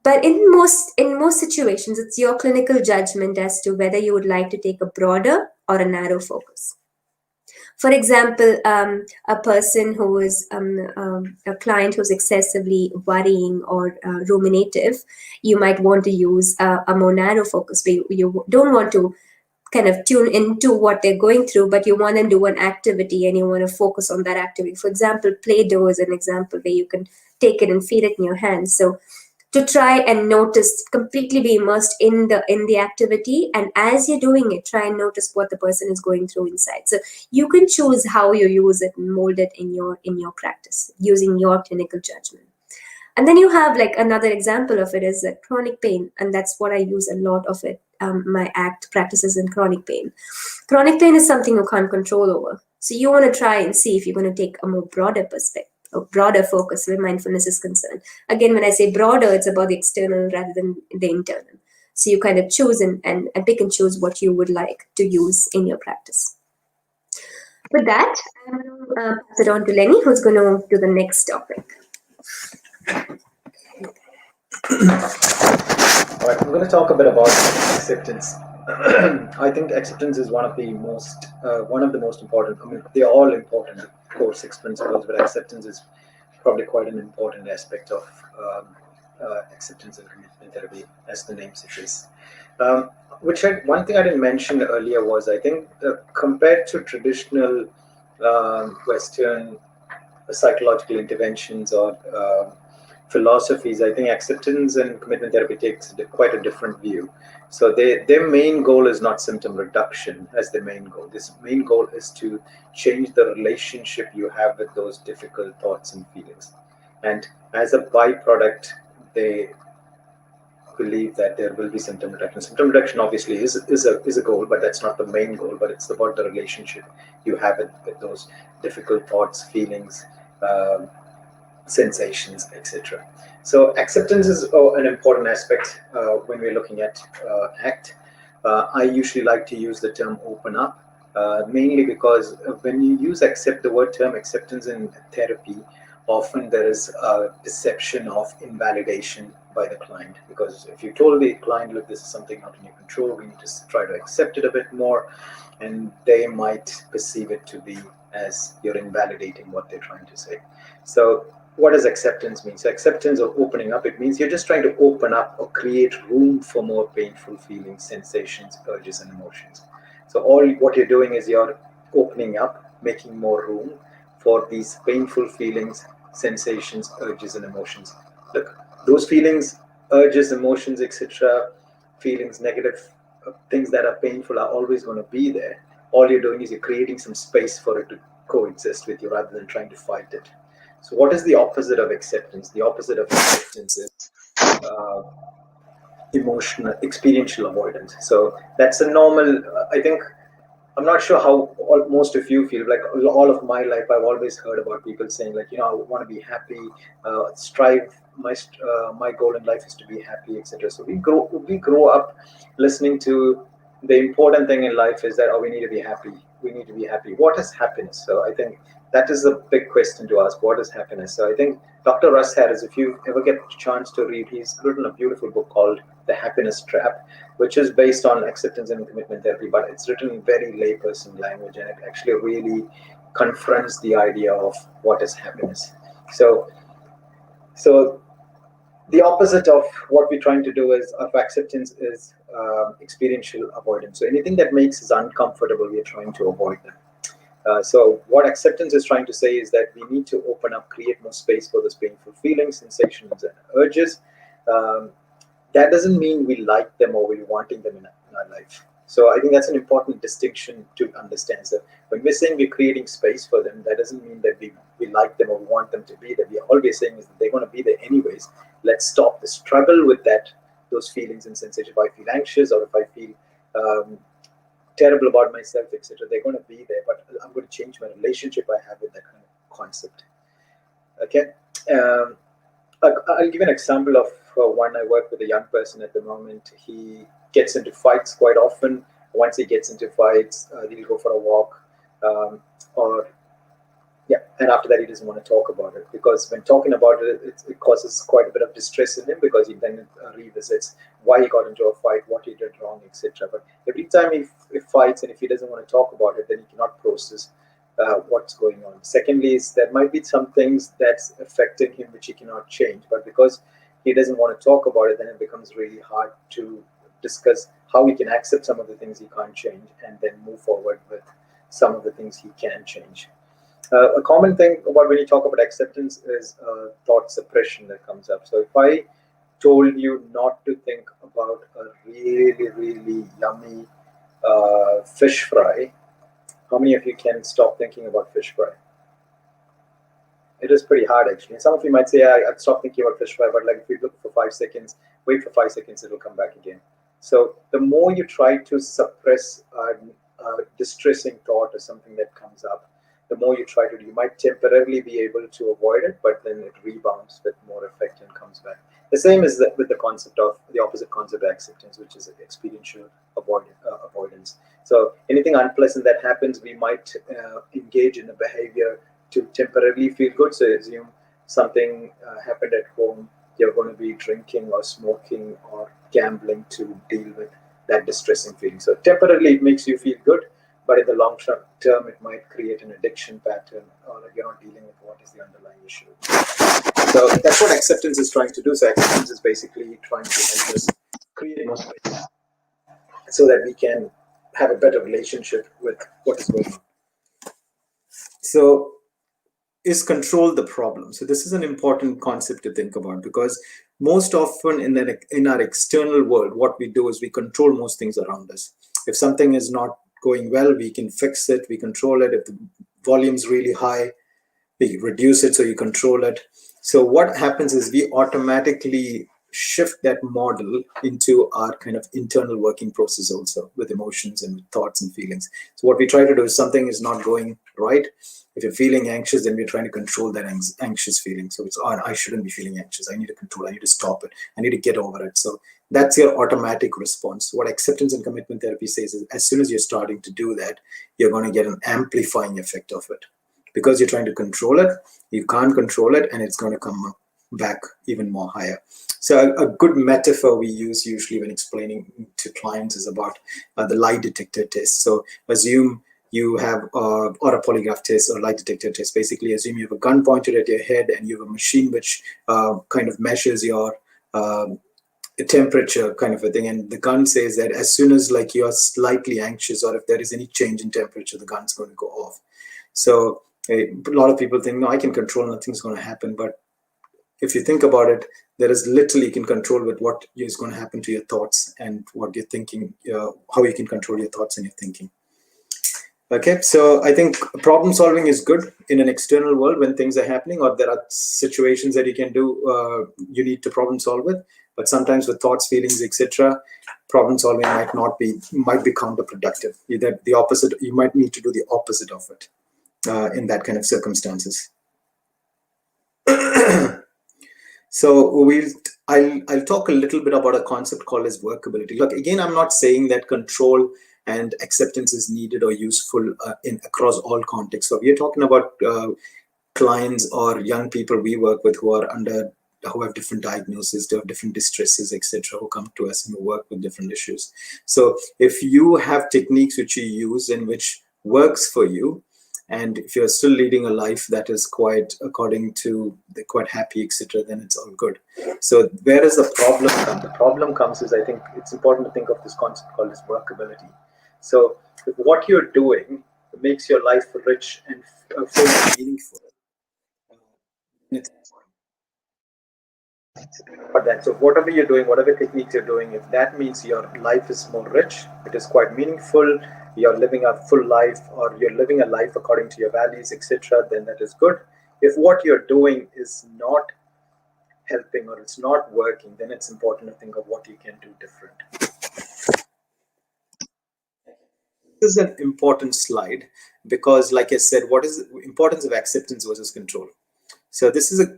But in most situations, it's your clinical judgment as to whether you would like to take a broader or a narrow focus. For example, a person who is a client who's excessively worrying or ruminative, you might want to use a more narrow focus where you don't want to kind of tune into what they're going through, but you want to do an activity and you want to focus on that activity. For example, Play-Doh is an example where you can take it and feel it in your hands. So to try and notice, completely be immersed in the activity, and as you're doing it, try and notice what the person is going through inside. So you can choose how you use it and mold it in your practice using your clinical judgment. And then you have like another example of it is chronic pain, and that's what I use a lot of it. My ACT practices in chronic pain. Chronic pain is something you can't control over. So you want to try and see if you're going to take a more broader perspective, a broader focus where mindfulness is concerned. Again, when I say broader, it's about the external rather than the internal. So you kind of choose and pick and choose what you would like to use in your practice. With that, I'm going to pass it on to Leny, who's going to do the next topic. All right, I'm going to talk a bit about acceptance. I think acceptance is one of the most important. I mean, they're all important, of course, six principles, but acceptance is probably quite an important aspect of acceptance and commitment therapy, as the name suggests. Um, one thing I didn't mention earlier was I think compared to traditional Western psychological interventions or philosophies, I think acceptance and commitment therapy takes quite a different view. So their main goal is not symptom reduction as the main goal. This main goal is to change the relationship you have with those difficult thoughts and feelings. And as a byproduct, they believe that there will be symptom reduction. Symptom reduction obviously is a goal, but that's not the main goal. But it's about the relationship you have with those difficult thoughts, feelings, sensations, etc. So acceptance is an important aspect when we're looking at ACT. I usually like to use the term open up, mainly because when you use the word term acceptance in therapy, often there is a perception of invalidation by the client. Because if you told the client, look, this is something not in your control, we need to try to accept it a bit more, and they might perceive it to be as you're invalidating what they're trying to say. So what does acceptance mean? So acceptance or opening up, it means you're just trying to open up or create room for more painful feelings, sensations, urges, and emotions. So all what you're doing is you're opening up, making more room for these painful feelings, sensations, urges, and emotions. Look, those feelings, urges, emotions, etc., feelings, negative things that are painful are always going to be there. All you're doing is you're creating some space for it to coexist with you rather than trying to fight it. So what is the opposite of acceptance? The opposite of acceptance is uh, emotional, experiential avoidance. So that's a normal, I think, I'm not sure how most of you feel. Like all of my life, I've always heard about people saying, like, I want to be happy, strive. My goal in life is to be happy, etc. So we grow up listening to the important thing in life is that we need to be happy. We need to be happy. What is happiness? So I think that is a big question to ask. What is happiness? So I think Dr. Russ Harris, if you ever get a chance to read, he's written a beautiful book called The Happiness Trap, which is based on acceptance and commitment therapy, but it's written in very layperson language, and it actually really confronts the idea of what is happiness. So the opposite of what we're trying to do is of acceptance is experiential avoidance. So anything that makes us uncomfortable, we're trying to avoid them. So what acceptance is trying to say is that we need to open up, create more space for those painful feelings, sensations, and urges. Um, that doesn't mean we like them or we're wanting them in our life. So I think that's an important distinction to understand. So when we're saying we're creating space for them, that doesn't mean that we like them or we want them to be there. All we're saying is that they're going to be there anyways. Let's stop the struggle with those feelings and sensations. If I feel anxious or if I feel terrible about myself, etc., they're going to be there, but I'm going to change my relationship I have with that kind of concept. Okay. I'll give an example of one. I work with a young person at the moment. He gets into fights quite often. Once he gets into fights, he'll go for a walk, or and after that he doesn't want to talk about it, because when talking about it causes quite a bit of distress in him, because he then revisits why he got into a fight, what he did wrong, etc. But every time he fights, and if he doesn't want to talk about it, then he cannot process what's going on. Secondly, is there might be some things that's affecting him which he cannot change, but because he doesn't want to talk about it, then it becomes really hard to discuss how he can accept some of the things he can't change and then move forward with some of the things he can change. A common thing about when you talk about acceptance is thought suppression that comes up. So if I told you not to think about a really, really yummy fish fry, how many of you can stop thinking about fish fry? It is pretty hard, actually. And some of you might say, I'd stop thinking about fish fry, but like if you look for 5 seconds, wait for 5 seconds, it'll come back again. So the more you try to suppress a distressing thought or something that comes up, the more you try to do, you might temporarily be able to avoid it, but then it rebounds with more effect and comes back. The same is with the concept of the opposite concept of acceptance, which is experiential avoidance. So anything unpleasant that happens, we might engage in a behavior to temporarily feel good. So assume something happened at home, you're going to be drinking or smoking or gambling to deal with that distressing feeling. So temporarily it makes you feel good, but in the long term it might create an addiction pattern, or you're not dealing with what is the underlying issue. So that's what acceptance is trying to do. So acceptance is basically trying to help us create more space so that we can have a better relationship with what is going on. So is control the problem? So this is an important concept to think about, because most often in our external world, what we do is we control most things around us. If something is not going well, we can fix it, we control it. If the volume's really high, we reduce it, so you control it. So what happens is we automatically shift that model into our kind of internal working process also, with emotions and thoughts and feelings. So what we try to do is, something is not going right. If you're feeling anxious, then we're trying to control that anxious feeling. So it's, oh, I shouldn't be feeling anxious. I need to control. I need to stop it. I need to get over it. So that's your automatic response. What acceptance and commitment therapy says is, as soon as you're starting to do that, you're going to get an amplifying effect of it. Because you're trying to control it, you can't control it, and it's going to come back even more higher. So a good metaphor we use usually when explaining to clients is about the lie detector test. So assume you have, or a polygraph test or lie detector test. Basically, assume you have a gun pointed at your head and you have a machine which kind of measures your temperature, kind of a thing. And the gun says that as soon as like you're slightly anxious, or if there is any change in temperature, the gun's going to go off. So a lot of people think, no, I can control, nothing's going to happen. But if you think about it, there is literally, you can control with what is going to happen to your thoughts and what you're thinking, how you can control your thoughts and your thinking. Okay, so I think problem solving is good in an external world when things are happening, or there are situations that you can do, you need to problem solve with. But sometimes with thoughts, feelings, etc., problem solving might be counterproductive. Either the opposite, you might need to do the opposite of it in that kind of circumstances. So I'll talk a little bit about a concept called as workability. Look, again, I'm not saying that control and acceptance is needed or useful across all contexts. So we are talking about clients or young people we work with who have different diagnoses, they have different distresses, etc., who come to us and who work with different issues. So if you have techniques which you use and which works for you, and if you're still leading a life that is quite according to the quite happy, etc., then it's all good. So where does the problem come? The problem comes is, I think it's important to think of this concept called as workability. So if what you're doing makes your life rich and full meaningful, it's but then, so whatever you're doing, whatever techniques you're doing, if that means your life is more rich, it is quite meaningful, you're living a full life, or you're living a life according to your values, etc., then that is good. If what you're doing is not helping or it's not working, then it's important to think of what you can do different. This is an important slide because, like I said, what is the importance of acceptance versus control? So this is an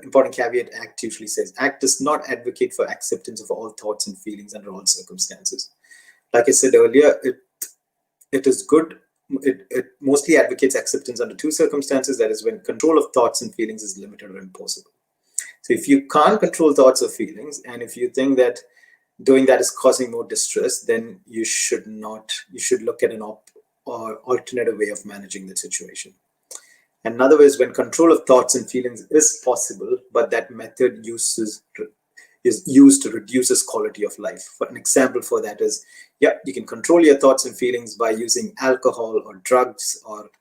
important caveat ACT usually says. ACT does not advocate for acceptance of all thoughts and feelings under all circumstances. Like I said earlier, it is good. It mostly advocates acceptance under two circumstances. That is when control of thoughts and feelings is limited or impossible. So if you can't control thoughts or feelings, and if you think that doing that is causing more distress, then you should not. You should look at an alternative way of managing the situation. Another way is when control of thoughts and feelings is possible, but that method is used to reduce quality of life. For an example for that is, yeah, you can control your thoughts and feelings by using alcohol or drugs or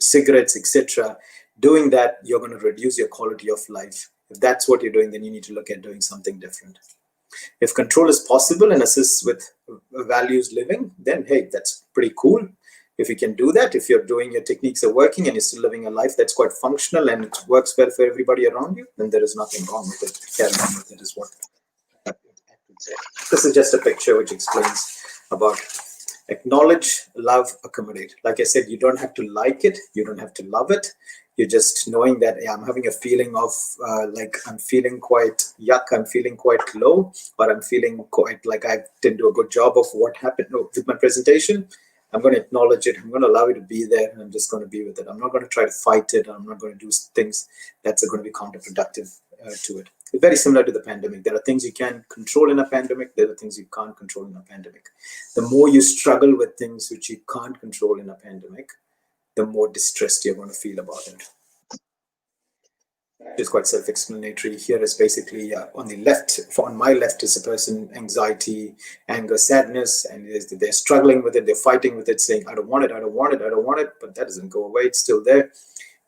cigarettes, etc. Doing that, you're going to reduce your quality of life. If that's what you're doing, then you need to look at doing something different. If control is possible and assists with values living, then hey, that's pretty cool. If you can do that, if you're doing, your techniques are working and you're still living a life that's quite functional and it works well for everybody around you, then there is nothing wrong with it. Carry on with it is what I would say. This is just a picture which explains about Acknowledge, love, accommodate. Like I said, you don't have to like it, you don't have to love it. You're just knowing that, yeah, I'm having a feeling of like I'm feeling quite yuck, I'm feeling quite low, or I'm feeling quite like I didn't do a good job of what happened with my presentation. I'm going to acknowledge it. I'm going to allow it to be there, and I'm just going to be with it. I'm not going to try to fight it. I'm not going to do things that's going to be counterproductive to it. It's very similar to the pandemic. There are things you can control in a pandemic. There are things you can't control in a pandemic. The more you struggle with things which you can't control in a pandemic, the more distressed you're going to feel about it. It's quite self-explanatory. Here is basically on the left, on my left is a person, anxiety, anger, sadness, and they're struggling with it, they're fighting with it, saying, I don't want it, I don't want it, I don't want it, but that doesn't go away, it's still there.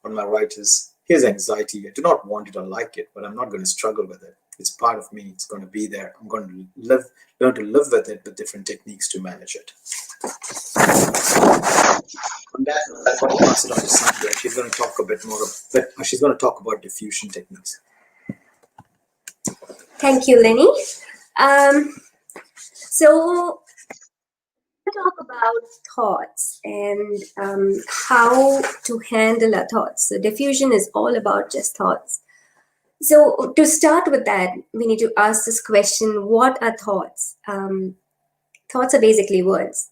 On my right is, here's anxiety, I do not want it or like it, but I'm not going to struggle with it. It's part of me, it's going to be there. I'm going to learn to live with it with different techniques to manage it. On that, I'm going to pass it on to Sandhya. She's going to talk a bit more, she's going to talk about diffusion techniques. Thank you, Leny. So talk about thoughts and how to handle our thoughts. So diffusion is all about just thoughts. So to start with that, we need to ask this question, what are thoughts? Thoughts are basically words.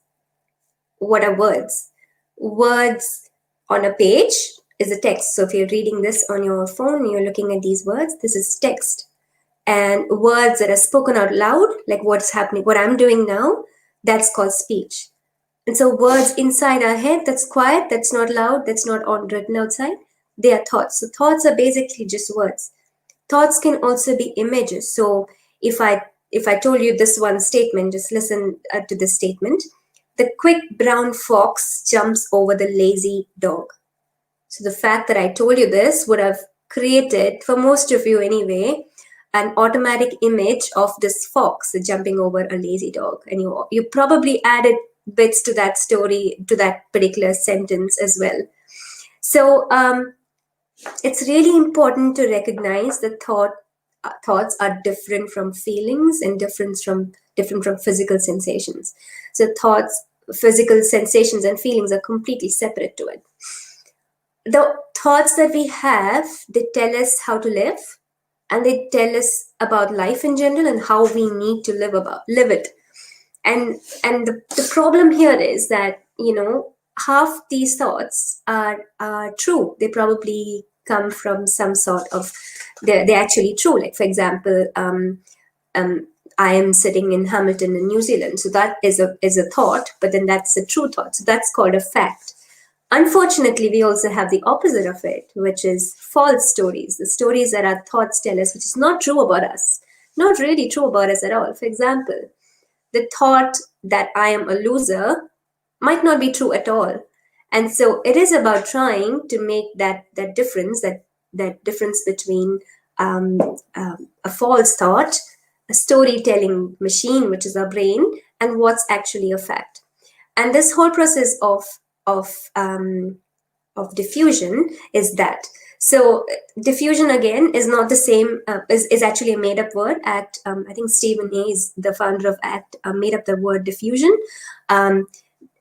What are words? Words on a page is a text. So if you're reading this on your phone, you're looking at these words, this is text. And words that are spoken out loud, like what's happening, what I'm doing now, that's called speech. And so words inside our head, that's quiet, that's not loud, that's not written outside, they are thoughts. So thoughts are basically just words. Thoughts can also be images. So if I told you this one statement, just listen to this statement. The quick brown fox jumps over the lazy dog. So the fact that I told you this would have created, for most of you anyway, an automatic image of this fox jumping over a lazy dog. And you probably added bits to that story, to that particular sentence as well. So it's really important to recognize that thoughts are different from feelings and different from physical sensations. So thoughts, physical sensations and feelings are completely separate to it. The thoughts that we have, they tell us how to live, and they tell us about life in general and how we need to live it. And the problem here is that, half these thoughts are true. They probably come from some sort of, they're actually true. Like, for example, I am sitting in Hamilton in New Zealand. So that is a thought, but then that's a true thought. So that's called a fact. Unfortunately, we also have the opposite of it, which is false stories. The stories that our thoughts tell us, which is not true about us, not really true about us at all. For example, the thought that I am a loser might not be true at all. And so it is about trying to make that difference, that difference between a false thought, a storytelling machine, which is our brain, and what's actually a fact. And this whole process of diffusion is that. So diffusion, again, is not the same, is actually a made-up word. ACT, I think Stephen Hayes, the founder of ACT, made up the word diffusion.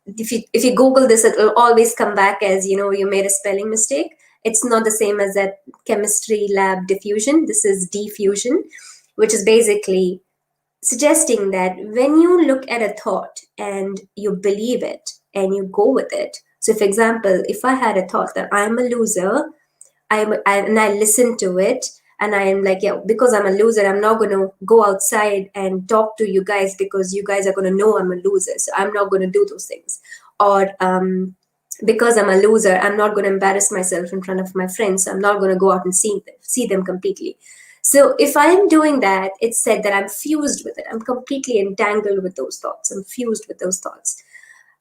If you Google this, it will always come back as, you made a spelling mistake. It's not the same as that chemistry lab diffusion. This is diffusion, which is basically suggesting that when you look at a thought and you believe it and you go with it. So, for example, if I had a thought that I'm a loser, and I listen to it, and I am like, yeah, because I'm a loser, I'm not going to go outside and talk to you guys because you guys are going to know I'm a loser. So I'm not going to do those things. Or because I'm a loser, I'm not going to embarrass myself in front of my friends. So I'm not going to go out and see them completely. So if I'm doing that, it's said that I'm fused with it. I'm completely entangled with those thoughts. I'm fused with those thoughts.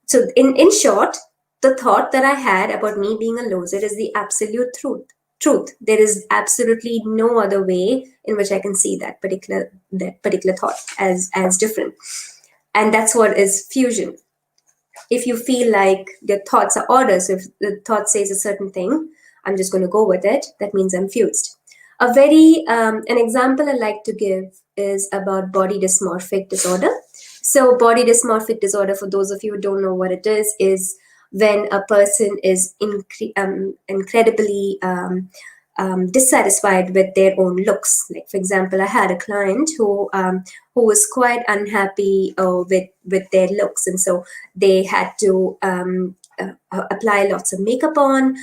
So in short, the thought that I had about me being a loser is the absolute truth. There is absolutely no other way in which I can see that particular thought as different. And that's what is fusion. If you feel like the thoughts are orders, if the thought says a certain thing, I'm just going to go with it, that means I'm fused. An example I like to give is about body dysmorphic disorder. So body dysmorphic disorder, for those of you who don't know what it is when a person is incredibly dissatisfied with their own looks. Like, for example, I had a client who was quite unhappy with their looks, and so they had to apply lots of makeup on,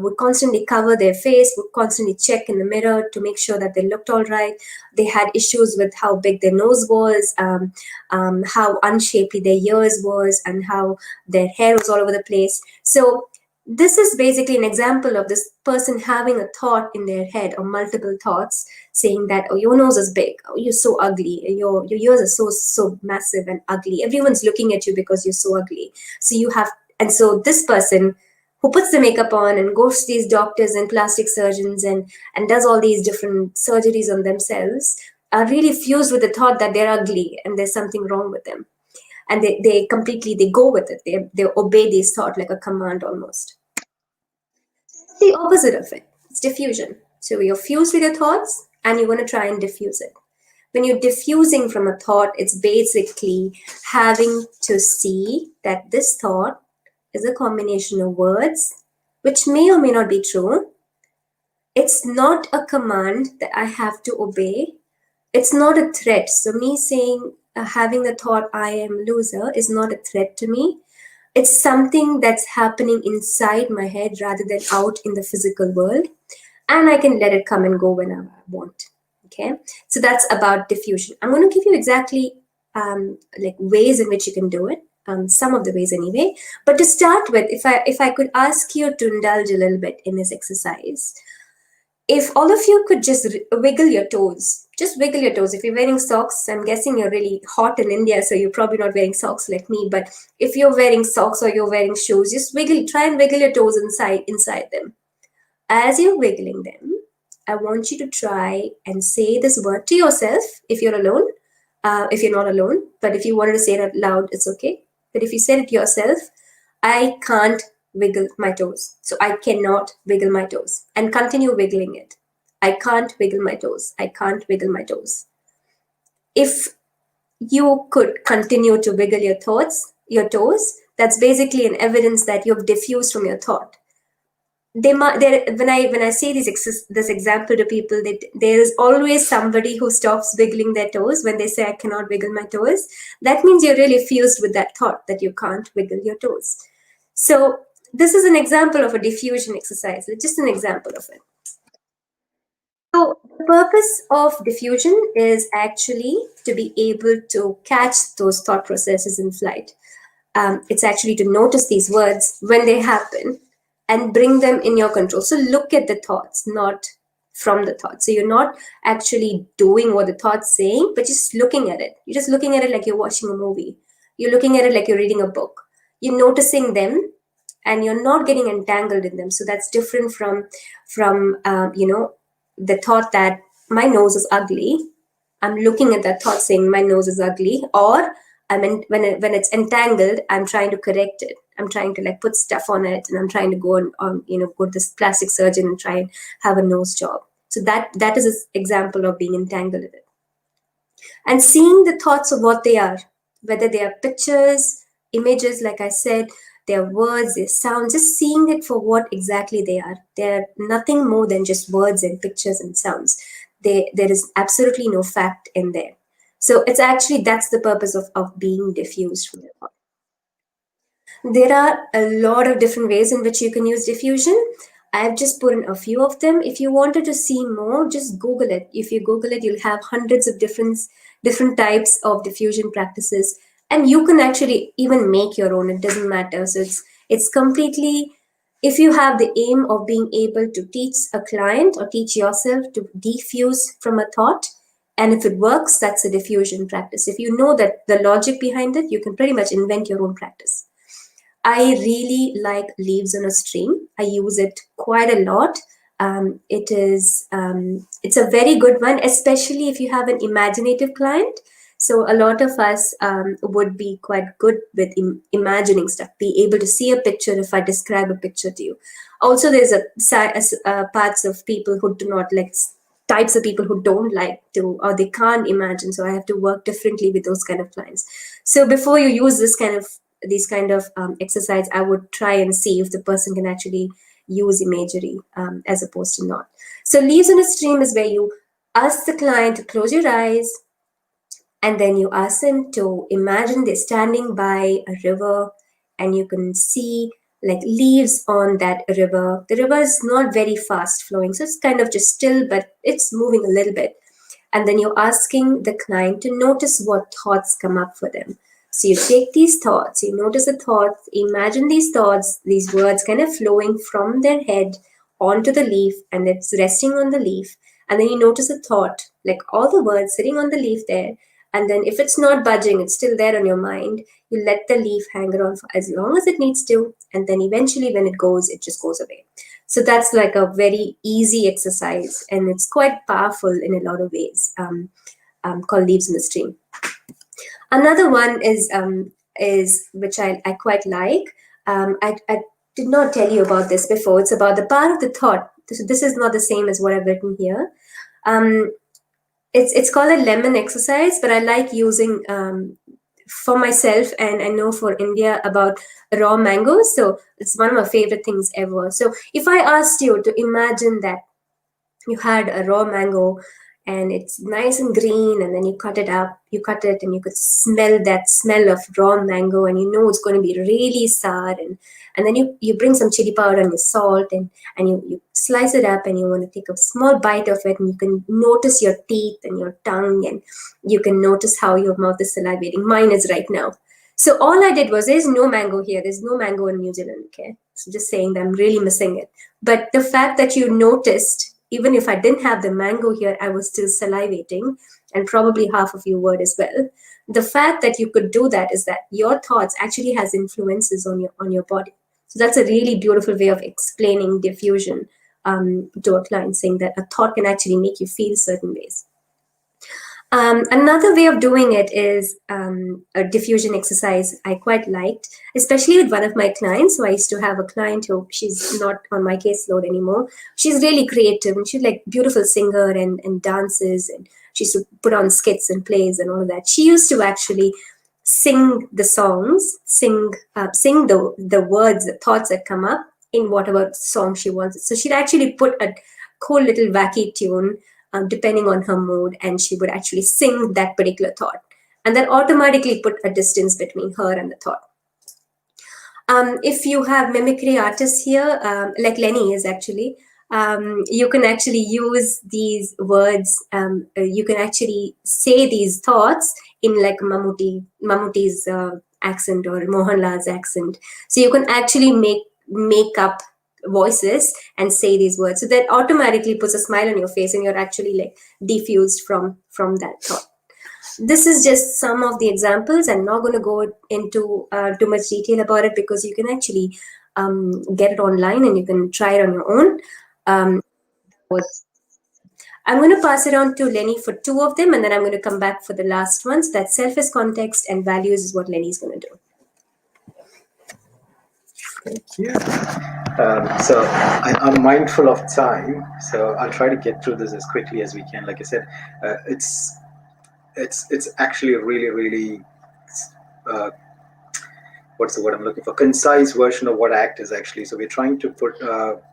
would constantly cover their face, would constantly check in the mirror to make sure that they looked all right. They had issues with how big their nose was, how unshapely their ears was, and how their hair was all over the place. So this is basically an example of this person having a thought in their head, or multiple thoughts, saying that, oh, your nose is big, oh, you're so ugly, your ears are so massive and ugly, everyone's looking at you because you're so ugly. So you have, and so this person who puts the makeup on and goes to these doctors and plastic surgeons and does all these different surgeries on themselves are really fused with the thought that they're ugly and there's something wrong with them. And they completely, they go with it. They obey this thought like a command almost. It's the opposite of it. It's diffusion. So you're fused with your thoughts and you want to try and diffuse it. When you're diffusing from a thought, it's basically having to see that this thought is a combination of words, which may or may not be true. It's not a command that I have to obey. It's not a threat. So me saying, having the thought I am loser is not a threat to me. It's something that's happening inside my head rather than out in the physical world. And I can let it come and go whenever I want. Okay, so that's about diffusion. I'm going to give you exactly like ways in which you can do it. Some of the ways anyway. But to start with, if I could ask you to indulge a little bit in this exercise, if all of you could just wiggle your toes, just wiggle your toes. If you're wearing socks, I'm guessing you're really hot in India, so you're probably not wearing socks like me. But if you're wearing socks or you're wearing shoes, just try and wiggle your toes inside them. As you're wiggling them, I want you to try and say this word to yourself if you're alone, if you're not alone. But if you wanted to say it out loud, it's okay. But if you said it to yourself, I can't wiggle my toes. So I cannot wiggle my toes, and continue wiggling it. I can't wiggle my toes. I can't wiggle my toes. If you could continue to wiggle your toes, that's basically an evidence that you've diffused from your thought. When I say this example to people, there is always somebody who stops wiggling their toes when they say I cannot wiggle my toes. That means you're really fused with that thought that you can't wiggle your toes. So this is an example of a diffusion exercise. It's just an example of it. So the purpose of diffusion is actually to be able to catch those thought processes in flight. It's actually to notice these words when they happen and bring them in your control. So look at the thoughts, not from the thoughts. So you're not actually doing what the thought's saying, but just looking at it. You're just looking at it like you're watching a movie. You're looking at it like you're reading a book. You're noticing them, and you're not getting entangled in them. So that's different from the thought that my nose is ugly. I'm looking at that thought saying my nose is ugly, or when it's entangled, I'm trying to correct it. I'm trying to like put stuff on it, and I'm trying to go to this plastic surgeon and try and have a nose job. So that is an example of being entangled in it. And seeing the thoughts of what they are, whether they are pictures, images, like I said, their words, their sounds, just seeing it for what exactly they are. They're nothing more than just words and pictures and sounds. There is absolutely no fact in there. So it's actually, that's the purpose of being diffused from the thought. There are a lot of different ways in which you can use diffusion. I've just put in a few of them. If you wanted to see more, just Google it. If you Google it, you'll have hundreds of different types of diffusion practices. And you can actually even make your own. It doesn't matter. So it's completely, if you have the aim of being able to teach a client or teach yourself to diffuse from a thought, and if it works, that's a diffusion practice. If you know that the logic behind it, you can pretty much invent your own practice. I really like leaves on a stream. I use it quite a lot. It's a very good one, especially if you have an imaginative client. So a lot of us would be quite good with imagining stuff, be able to see a picture if I describe a picture to you. Also, there's a parts of people who do not like types of people who don't like to, or they can't imagine. So I have to work differently with those kind of clients. So before you use these kind of exercise, I would try and see if the person can actually use imagery as opposed to not. So leaves on a stream is where you ask the client to close your eyes, and then you ask them to imagine they're standing by a river, and you can see like leaves on that river. The river is not very fast flowing, so it's kind of just still, but it's moving a little bit. And then you're asking the client to notice what thoughts come up for them. So you take these thoughts, you notice the thoughts, imagine these thoughts, these words kind of flowing from their head onto the leaf, and it's resting on the leaf. And then you notice a thought, like all the words sitting on the leaf there. And then if it's not budging, it's still there on your mind, you let the leaf hang around for as long as it needs to. And then eventually when it just goes away. So that's like a very easy exercise, and it's quite powerful in a lot of ways, called Leaves in the Stream. Another one is which I quite like. I did not tell you about this before. It's about the power of the thought. This is not the same as what I've written here. It's called a lemon exercise, but I like using for myself, and I know for India, about raw mangoes. So it's one of my favorite things ever. So if I asked you to imagine that you had a raw mango and it's nice and green, and then you cut it and you could smell that smell of raw mango, and you know it's going to be really sour, and then you bring some chili powder and your salt, and you slice it up, and you want to take a small bite of it, and you can notice your teeth and your tongue, and you can notice how your mouth is salivating. Mine is right now. So all I did was, there's no mango here. There's no mango in New Zealand, okay? So just saying that I'm really missing it. But the fact that you noticed, even if I didn't have the mango here, I was still salivating, and probably half of you would as well. The fact that you could do that is that your thoughts actually has influences on your body. So that's a really beautiful way of explaining diffusion to a client, saying that a thought can actually make you feel certain ways. Another way of doing it is a diffusion exercise I quite liked, especially with one of my clients. So I used to have a client who, she's not on my caseload anymore. She's really creative, and she's like beautiful singer and dances, and she used to put on skits and plays and all of that. She used to actually sing the songs, sing the words, the thoughts that come up in whatever song she wanted. So she'd actually put a cool little wacky tune depending on her mood, and she would actually sing that particular thought, and that automatically put a distance between her and the thought. If you have mimicry artists here, like Leny is actually, you can actually use these words. You can actually say these thoughts in like Mammootty's accent or Mohanlal's accent. So you can actually make up voices and say these words. So that automatically puts a smile on your face, and you're actually like diffused from that thought. This is just some of the examples. I'm not going to go into too much detail about it, because you can actually get it online and you can try it on your own. I'm going to pass it on to Leny for two of them, and then I'm going to come back for the last one. So that self as context and values is what Leny's going to do. Thank you. So I'm mindful of time, so I'll try to get through this as quickly as we can. Like I said, it's actually a really what's the word I'm looking for? Concise version of what ACT is actually. So we're trying to put into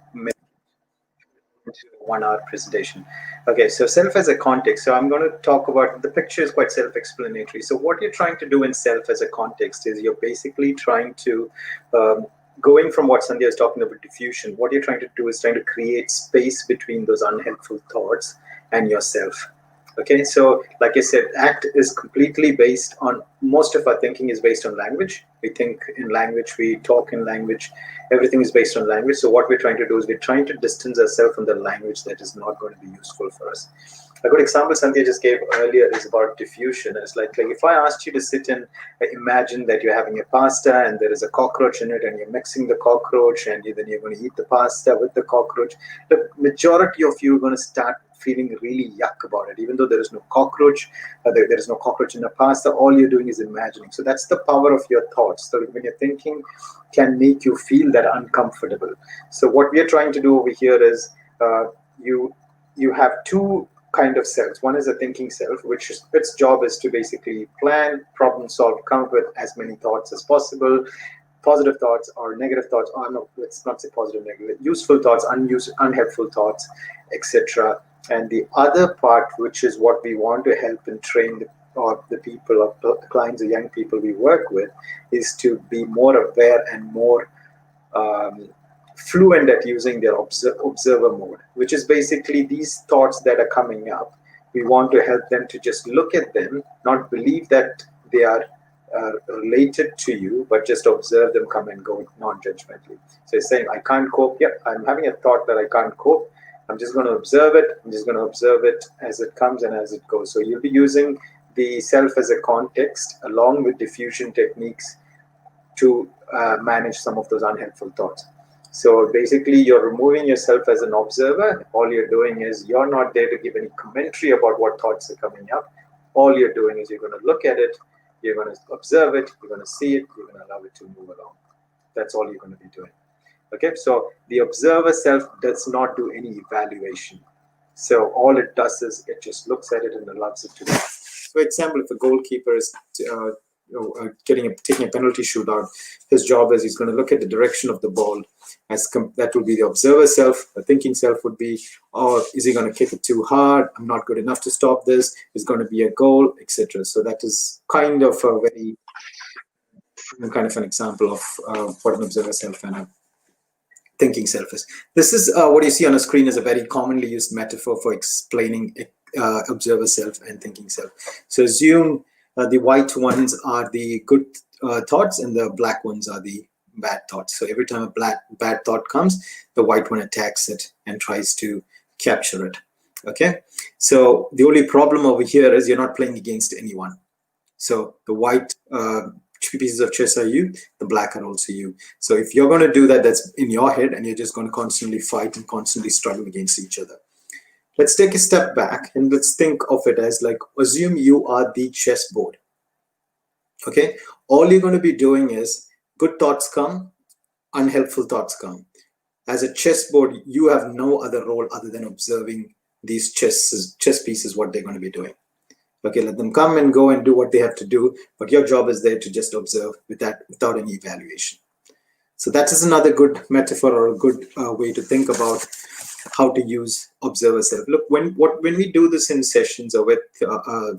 1 hour presentation. Okay, so self as a context. So I'm going to talk about, the picture is quite self-explanatory. So what you're trying to do in self as a context is you're basically trying to going from what Sandhya is talking about, diffusion, what you're trying to do is trying to create space between those unhelpful thoughts and yourself. Okay, so like I said, ACT is completely based on, most of our thinking is based on language. We think in language, we talk in language, everything is based on language. So what we're trying to do is we're trying to distance ourselves from the language that is not going to be useful for us. A good example Sandhya just gave earlier is about diffusion. It's like if I asked you to sit and imagine that you're having a pasta and there is a cockroach in it, and you're mixing the cockroach, and then you're going to eat the pasta with the cockroach, the majority of you are going to start feeling really yuck about it, even though there is no cockroach, there is no cockroach in the pasta. All you're doing is imagining. So that's the power of your thoughts. So when you're thinking, can make you feel that uncomfortable. So what we are trying to do over here is you have two kind of selves. One is a thinking self, which is, its job is to basically plan, problem solve, come up with as many thoughts as possible, positive thoughts or negative thoughts, or no, let's not say positive, negative, useful thoughts, unhelpful thoughts, etc. And the other part, which is what we want to help and train the people, or the clients, the young people we work with, is to be more aware and more fluent at using their observer mode, which is basically these thoughts that are coming up. We want to help them to just look at them, not believe that they are related to you, but just observe them come and go non-judgmentally. So it's saying, I can't cope. Yeah, I'm having a thought that I can't cope. I'm just going to observe it. I'm just going to observe it as it comes and as it goes. So you'll be using the self as a context along with diffusion techniques to manage some of those unhelpful thoughts. So basically, you're removing yourself as an observer. All you're doing is you're not there to give any commentary about what thoughts are coming up. All you're doing is you're going to look at it, you're going to observe it, you're going to see it, you're going to allow it to move along. That's all you're going to be doing. Okay, so the observer self does not do any evaluation. So all it does is it just looks at it and allows it to go. For example, if a goalkeeper is taking a penalty shootout, his job is he's going to look at the direction of the ball. That would be the observer self. The thinking self would be, oh, is he going to kick it too hard? I'm not good enough to stop this. It's going to be a goal, etc. So that is kind of a very kind of an example of what an observer self and a thinking self is. This is what you see on a screen is a very commonly used metaphor for explaining observer self and thinking self. So assume the white ones are the good thoughts and the black ones are the bad thoughts. So every time a bad thought comes, the white one attacks it and tries to capture it. Okay, so the only problem over here is you're not playing against anyone. So the white pieces of chess are you, the black are also you. So if you're going to do that, that's in your head, and you're just going to constantly fight and constantly struggle against each other. Let's take a step back and let's think of it as like, assume you are the chessboard. Okay, all you're going to be doing is good thoughts come, unhelpful thoughts come. As a chessboard, you have no other role other than observing these chess pieces, what they're going to be doing. Okay, let them come and go and do what they have to do, but your job is there to just observe without any evaluation. So that is another good metaphor or a good way to think about how to use observer self. Look, when we do this in sessions or with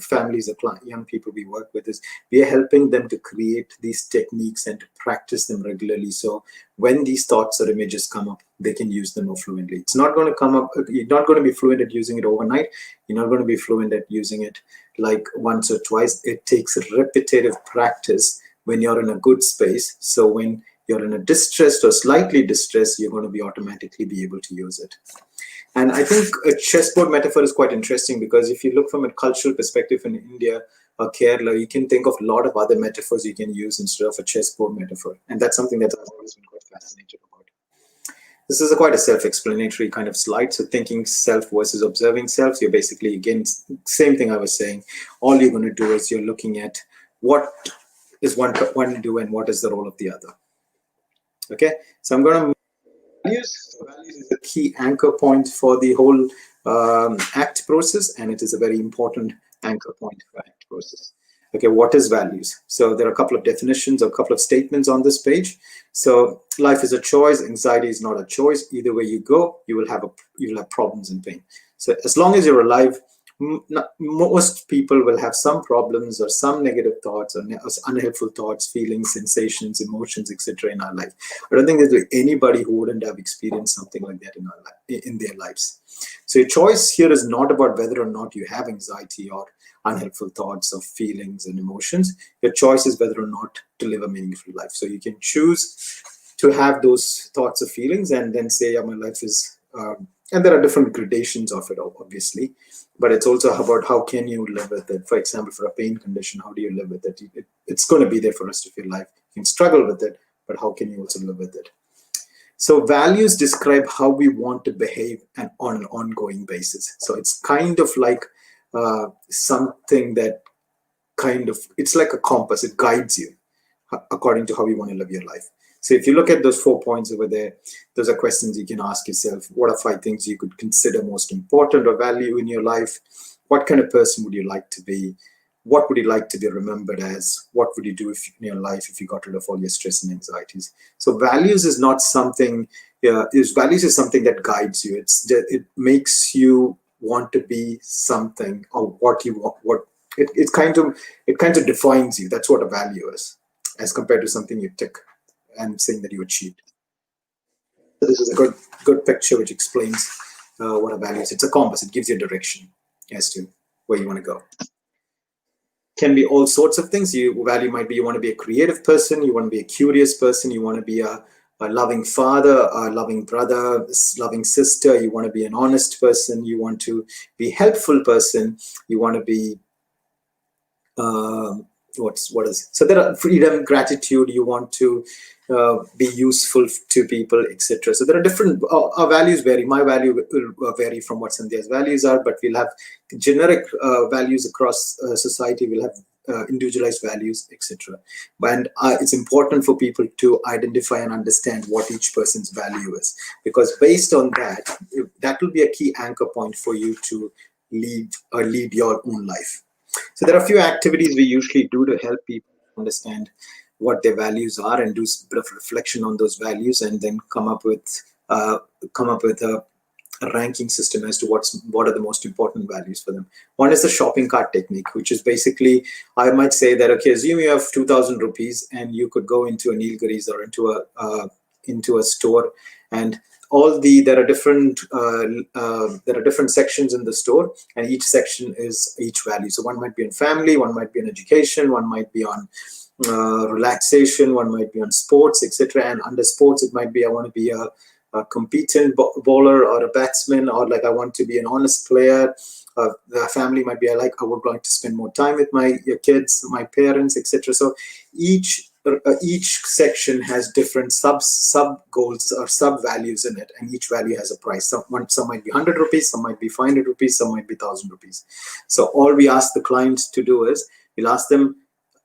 families or young people we work with, is we are helping them to create these techniques and to practice them regularly. So when these thoughts or images come up, they can use them more fluently. It's not going to come up. You're not going to be fluent at using it overnight. You're not going to be fluent at using it like once or twice. It takes repetitive practice when you're in a good space. So when you're in a distressed or slightly distressed, you're going to be automatically be able to use it. And I think a chessboard metaphor is quite interesting because if you look from a cultural perspective in India or Kerala, you can think of a lot of other metaphors you can use instead of a chessboard metaphor. And that's something that I've always been quite fascinated about. This is quite a self-explanatory kind of slide. So thinking self versus observing self, you're basically, again, same thing I was saying. All you're going to do is you're looking at what is one do and what is the role of the other. Okay, so I'm going to values. Values is a key anchor point for the whole ACT process, and it is a very important anchor point for ACT process. Okay, what is values? So there are a couple of definitions or a couple of statements on this page. So life is a choice. Anxiety is not a choice. Either way you go, you will have problems and pain. So as long as you're alive, most people will have some problems or some negative thoughts or unhelpful thoughts, feelings, sensations, emotions, etc. in our life. I don't think there's anybody who wouldn't have experienced something like that in their lives. So your choice here is not about whether or not you have anxiety or unhelpful thoughts or feelings and emotions. Your choice is whether or not to live a meaningful life. So you can choose to have those thoughts or feelings and then say, yeah, my life is, and there are different gradations of it, obviously, but it's also about how can you live with it. For example, for a pain condition, how do you live with it? It's going to be there for the rest of your life. You can struggle with it, but how can you also live with it? So values describe how we want to behave on an ongoing basis. So it's kind of like something that it's like a compass. It guides you according to how you want to live your life. So if you look at those 4 points over there, those are questions you can ask yourself. What are 5 things you could consider most important or value in your life? What kind of person would you like to be? What would you like to be remembered as? What would you do in your life if you got rid of all your stress and anxieties? So values is not something, values is something that guides you. It makes you want to be something, or what you want, it kind of defines you. That's what a value is, as compared to something you tick and saying that you achieved. So this is a good picture which explains what a value is. It's a compass. It gives you a direction as to where you want to go. Can be all sorts of things. Value might be you want to be a creative person, you want to be a curious person, you want to be a loving father, a loving brother, a loving sister, you want to be an honest person, you want to be a helpful person, you want to be so there are freedom, gratitude, you want to be useful to people, etc. So there are different, our values vary. My value will vary from what Sandhya's values are, but we'll have generic values across society. We'll have individualized values, etc. And it's important for people to identify and understand what each person's value is, because based on that, that will be a key anchor point for you to lead your own life. So there are a few activities we usually do to help people understand what their values are and do a bit of reflection on those values, and then come up with a ranking system as to what are the most important values for them. One is the shopping cart technique, which is basically, I might say that, okay, assume you have 2,000 rupees and you could go into a Nilgiris or into a store, and there are different sections in the store, and each section is each value. So one might be on family, one might be on education, one might be on relaxation, one might be on sports, etc. And under sports, it might be I want to be a competent bowler or a batsman, or like I want to be an honest player. The family might be I would like to spend more time with my kids, my parents, etc. So each section has different sub goals or sub values in it, and each value has a price. Some might be 100 rupees, some might be 500 rupees, some might be 1,000 rupees. So all we ask the clients to do is, we'll ask them,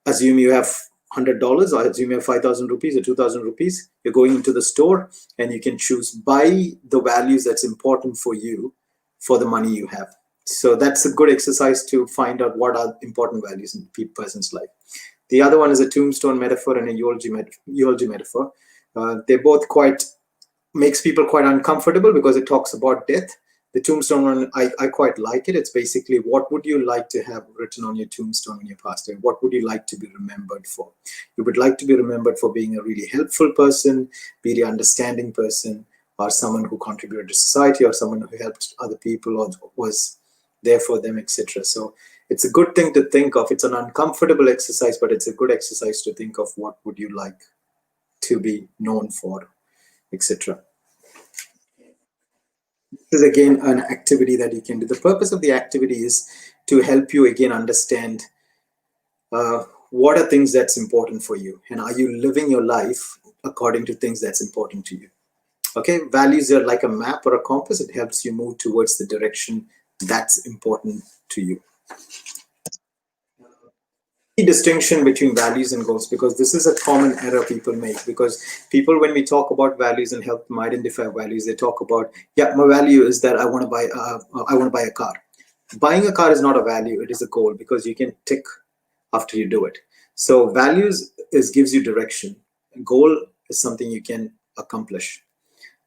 assume you have $100, or assume you have 5,000 rupees or 2,000 rupees. You're going into the store and you can choose by the values that's important for you for the money you have. So that's a good exercise to find out what are important values in a person's life. The other one is a tombstone metaphor and a eulogy metaphor. They both makes people quite uncomfortable because it talks about death. The tombstone one, I quite like it. It's basically, what would you like to have written on your tombstone when you passed away? What would you like to be remembered for? You would like to be remembered for being a really helpful person, be an understanding person, or someone who contributed to society, or someone who helped other people or was there for them, etc. So it's a good thing to think of. It's an uncomfortable exercise, but it's a good exercise to think of what would you like to be known for, etc. This is again an activity that you can do. The purpose of the activity is to help you again understand what are things that's important for you, and are you living your life according to things that's important to you. Okay, values are like a map or a compass. It helps you move towards the direction that's important to you. Distinction between values and goals, because this is a common error people make, because people, when we talk about values and help them identify values, they talk about, yeah, my value is that I want to buy a car. Buying a car is not a value, it is a goal, because you can tick after you do it. So values gives you direction. A goal is something you can accomplish.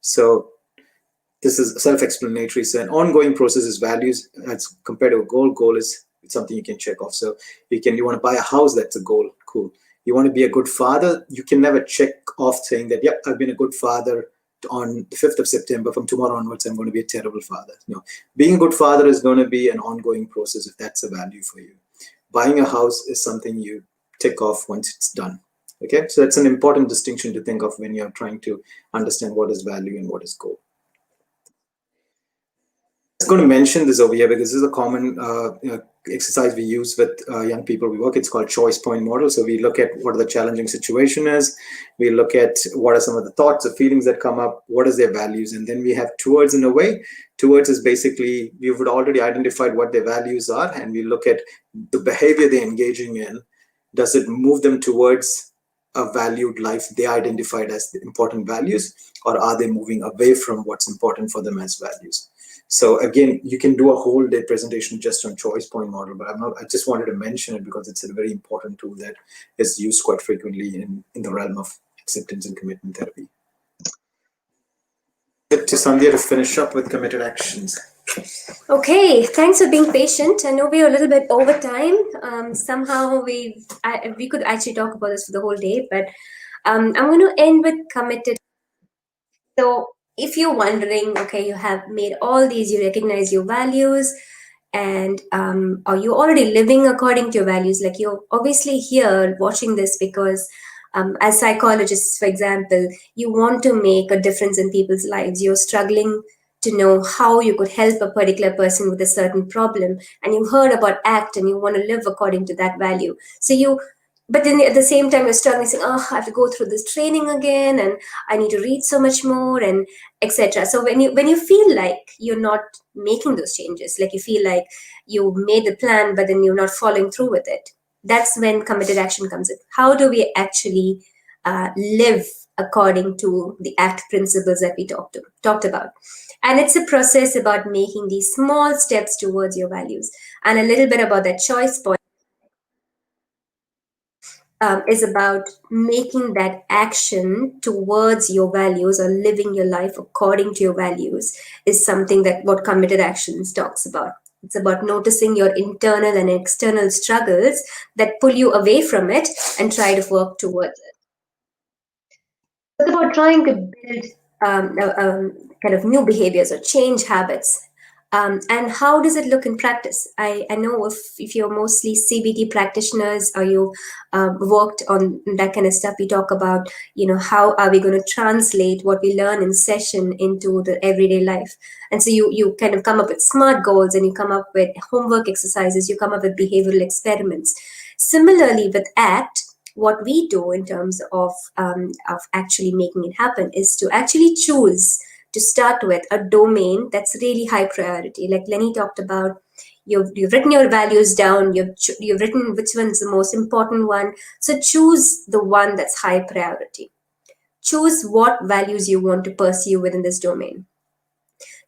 So this is self-explanatory. So an ongoing process is values as compared to a goal. Goal is something you can check off. So you want to buy a house, that's a goal. Cool. You want to be a good father, you can never check off saying that, yep, I've been a good father on the 5th of September. From tomorrow onwards, I'm going to be a terrible father. No, being a good father is going to be an ongoing process if that's a value for you. Buying a house is something you tick off once it's done. Okay, so that's an important distinction to think of when you're trying to understand what is value and what is goal. I'm going to mention this over here because this is a common exercise we use with young people we work. It's called choice point model. So we look at what the challenging situation is. We look at what are some of the thoughts or feelings that come up, what is their values, and then we have towards in a way. Towards is basically, we've already identified what their values are, and we look at the behavior they're engaging in. Does it move them towards the values, or does it move them towards the a valued life they identified as the important values, or are they moving away from what's important for them as values? So again, you can do a whole day presentation just on choice point model, but I just wanted to mention it because it's a very important tool that is used quite frequently in the realm of acceptance and commitment therapy. To Sandhya to finish up with committed actions. Okay, thanks for being patient. I know we're a little bit over time. Somehow we could actually talk about this for the whole day, but I'm going to end with committed. So if you're wondering, okay, you have made all these, you recognize your values, and are you already living according to your values? Like, you're obviously here watching this because as psychologists, for example, you want to make a difference in people's lives. You're struggling to know how you could help a particular person with a certain problem, and you heard about ACT and you want to live according to that value. But then at the same time, you're struggling, saying, oh, I have to go through this training again, and I need to read so much more, and etc. So when you feel like you're not making those changes, like you feel like you made the plan, but then you're not following through with it, that's when committed action comes in. How do we actually live according to the ACT principles that we talked about? And it's a process about making these small steps towards your values. And a little bit about that choice point is about making that action towards your values, or living your life according to your values, is something that what committed actions talks about. It's about noticing your internal and external struggles that pull you away from it and try to work towards it. It's about trying to build kind of new behaviors or change habits. And how does it look in practice? I know if you're mostly CBT practitioners, or you worked on that kind of stuff, we talk about, how are we going to translate what we learn in session into the everyday life? And so you kind of come up with SMART goals, and you come up with homework exercises, you come up with behavioral experiments. Similarly with ACT, what we do in terms of actually making it happen is to actually choose to start with a domain that's really high priority. Like Leny talked about, you've written your values down, you've written which one's the most important one. So choose the one that's high priority. Choose what values you want to pursue within this domain.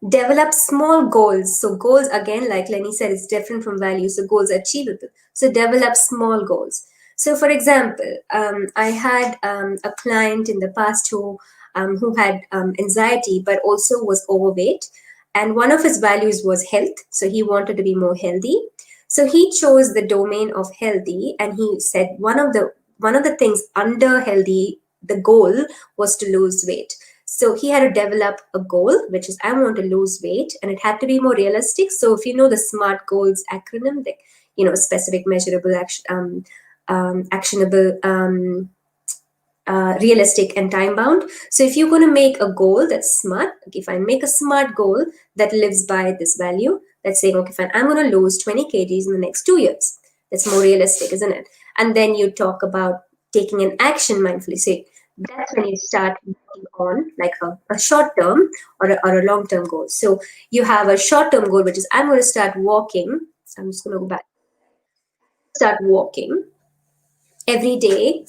Develop small goals. So goals, again, like Leny said, is different from values. So goals are achievable. So develop small goals. So for example, I had a client in the past who had anxiety, but also was overweight. And one of his values was health. So he wanted to be more healthy. So he chose the domain of healthy, and he said one of the things under healthy, the goal was to lose weight. So he had to develop a goal, which is, I want to lose weight, and it had to be more realistic. So if you know the SMART goals acronym, like, specific, measurable, actionable, realistic, and time bound. So if you're going to make a goal that's SMART, okay, if I make a SMART goal that lives by this value, that's saying, okay, fine, I'm going to lose 20 kgs in the next 2 years. That's more realistic, isn't it? And then you talk about taking an action mindfully. So that's when you start working on like a short term or a long term goal. So you have a short term goal, which is, I'm going to start walking. So I'm just going to go back. Start walking every day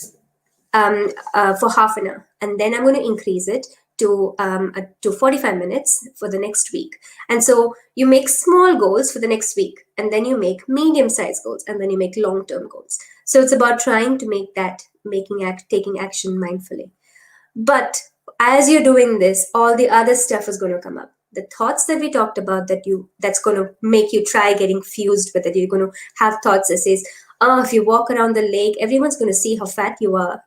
for half an hour, and then I'm going to increase it to 45 minutes for the next week. And so you make small goals for the next week, and then you make medium-sized goals, and then you make long-term goals. So it's about trying to make that taking action mindfully. But as you're doing this, all the other stuff is going to come up. The thoughts that we talked about, that's going to make you try getting fused with it. You're going to have thoughts that says, oh, if you walk around the lake, everyone's going to see how fat you are,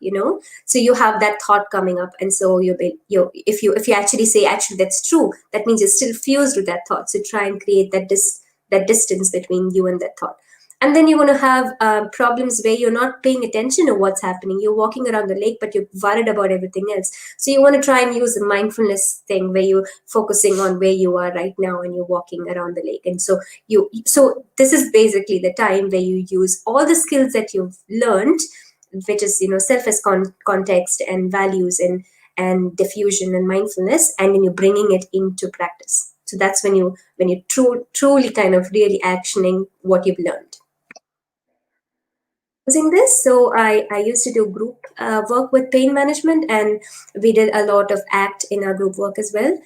So you have that thought coming up, and so if you actually say, actually that's true, that means you're still fused with that thought. So try and create that distance between you and that thought. And then you're going to have problems where you're not paying attention to what's happening. You're walking around the lake, but you're worried about everything else. So you want to try and use the mindfulness thing where you're focusing on where you are right now and you're walking around the lake. And so this is basically the time where you use all the skills that you've learned, which is, self as context and values and diffusion and mindfulness, and then you're bringing it into practice. So that's when you truly kind of really actioning what you've learned. using this. So I used to do group work with pain management, and we did a lot of ACT in our group work as well.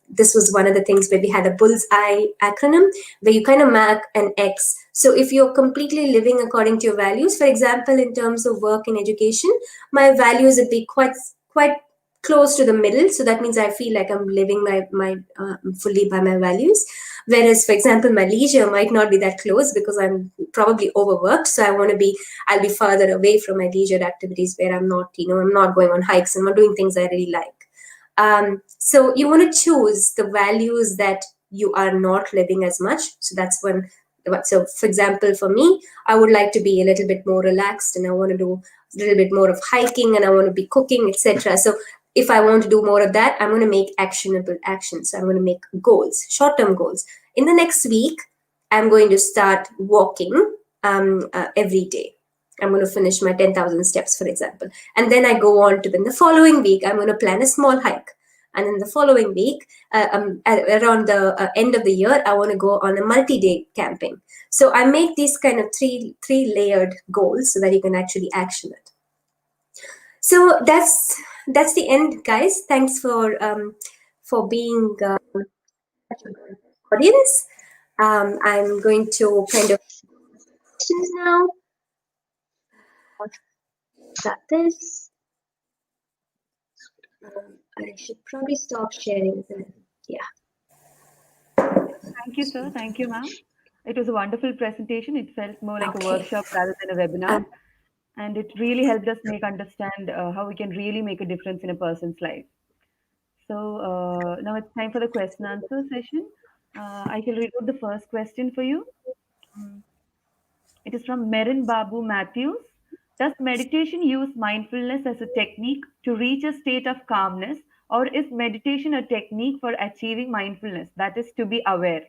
This was one of the things where we had a bullseye acronym where you kind of mark an X. So if you're completely living according to your values, for example, in terms of work and education, my values would be quite close to the middle. So that means I feel like I'm living my fully by my values. Whereas, for example, my leisure might not be that close because I'm probably overworked. So I'll be farther away from my leisure activities where I'm not, I'm not going on hikes, I'm not doing things I really like. So you want to choose the values that you are not living as much. So that's when. So, for example, for me, I would like to be a little bit more relaxed, and I want to do a little bit more of hiking, and I want to be cooking, etc. So, if I want to do more of that, I'm going to make actionable actions. I'm going to make goals, short-term goals. In the next week, I'm going to start walking every day. I'm going to finish my 10,000 steps, for example. And then I go on to the following week, I'm going to plan a small hike. And in the following week, around the end of the year, I want to go on a multi-day camping. So I make these kind of three layered goals so that you can actually action it. So that's the end, guys. Thanks for being audience. I'm going to kind of questions now. Got this. I should probably stop sharing. Yeah. Thank you, sir. Thank you, ma'am. It was a wonderful presentation. It felt more like a workshop rather than a webinar. And it really helped us understand how we can really make a difference in a person's life. So now it's time for the question answer session. I shall read out the first question for you. It is from Merin Babu Matthews. Does meditation use mindfulness as a technique to reach a state of calmness, or is meditation a technique for achieving mindfulness, that is, to be aware?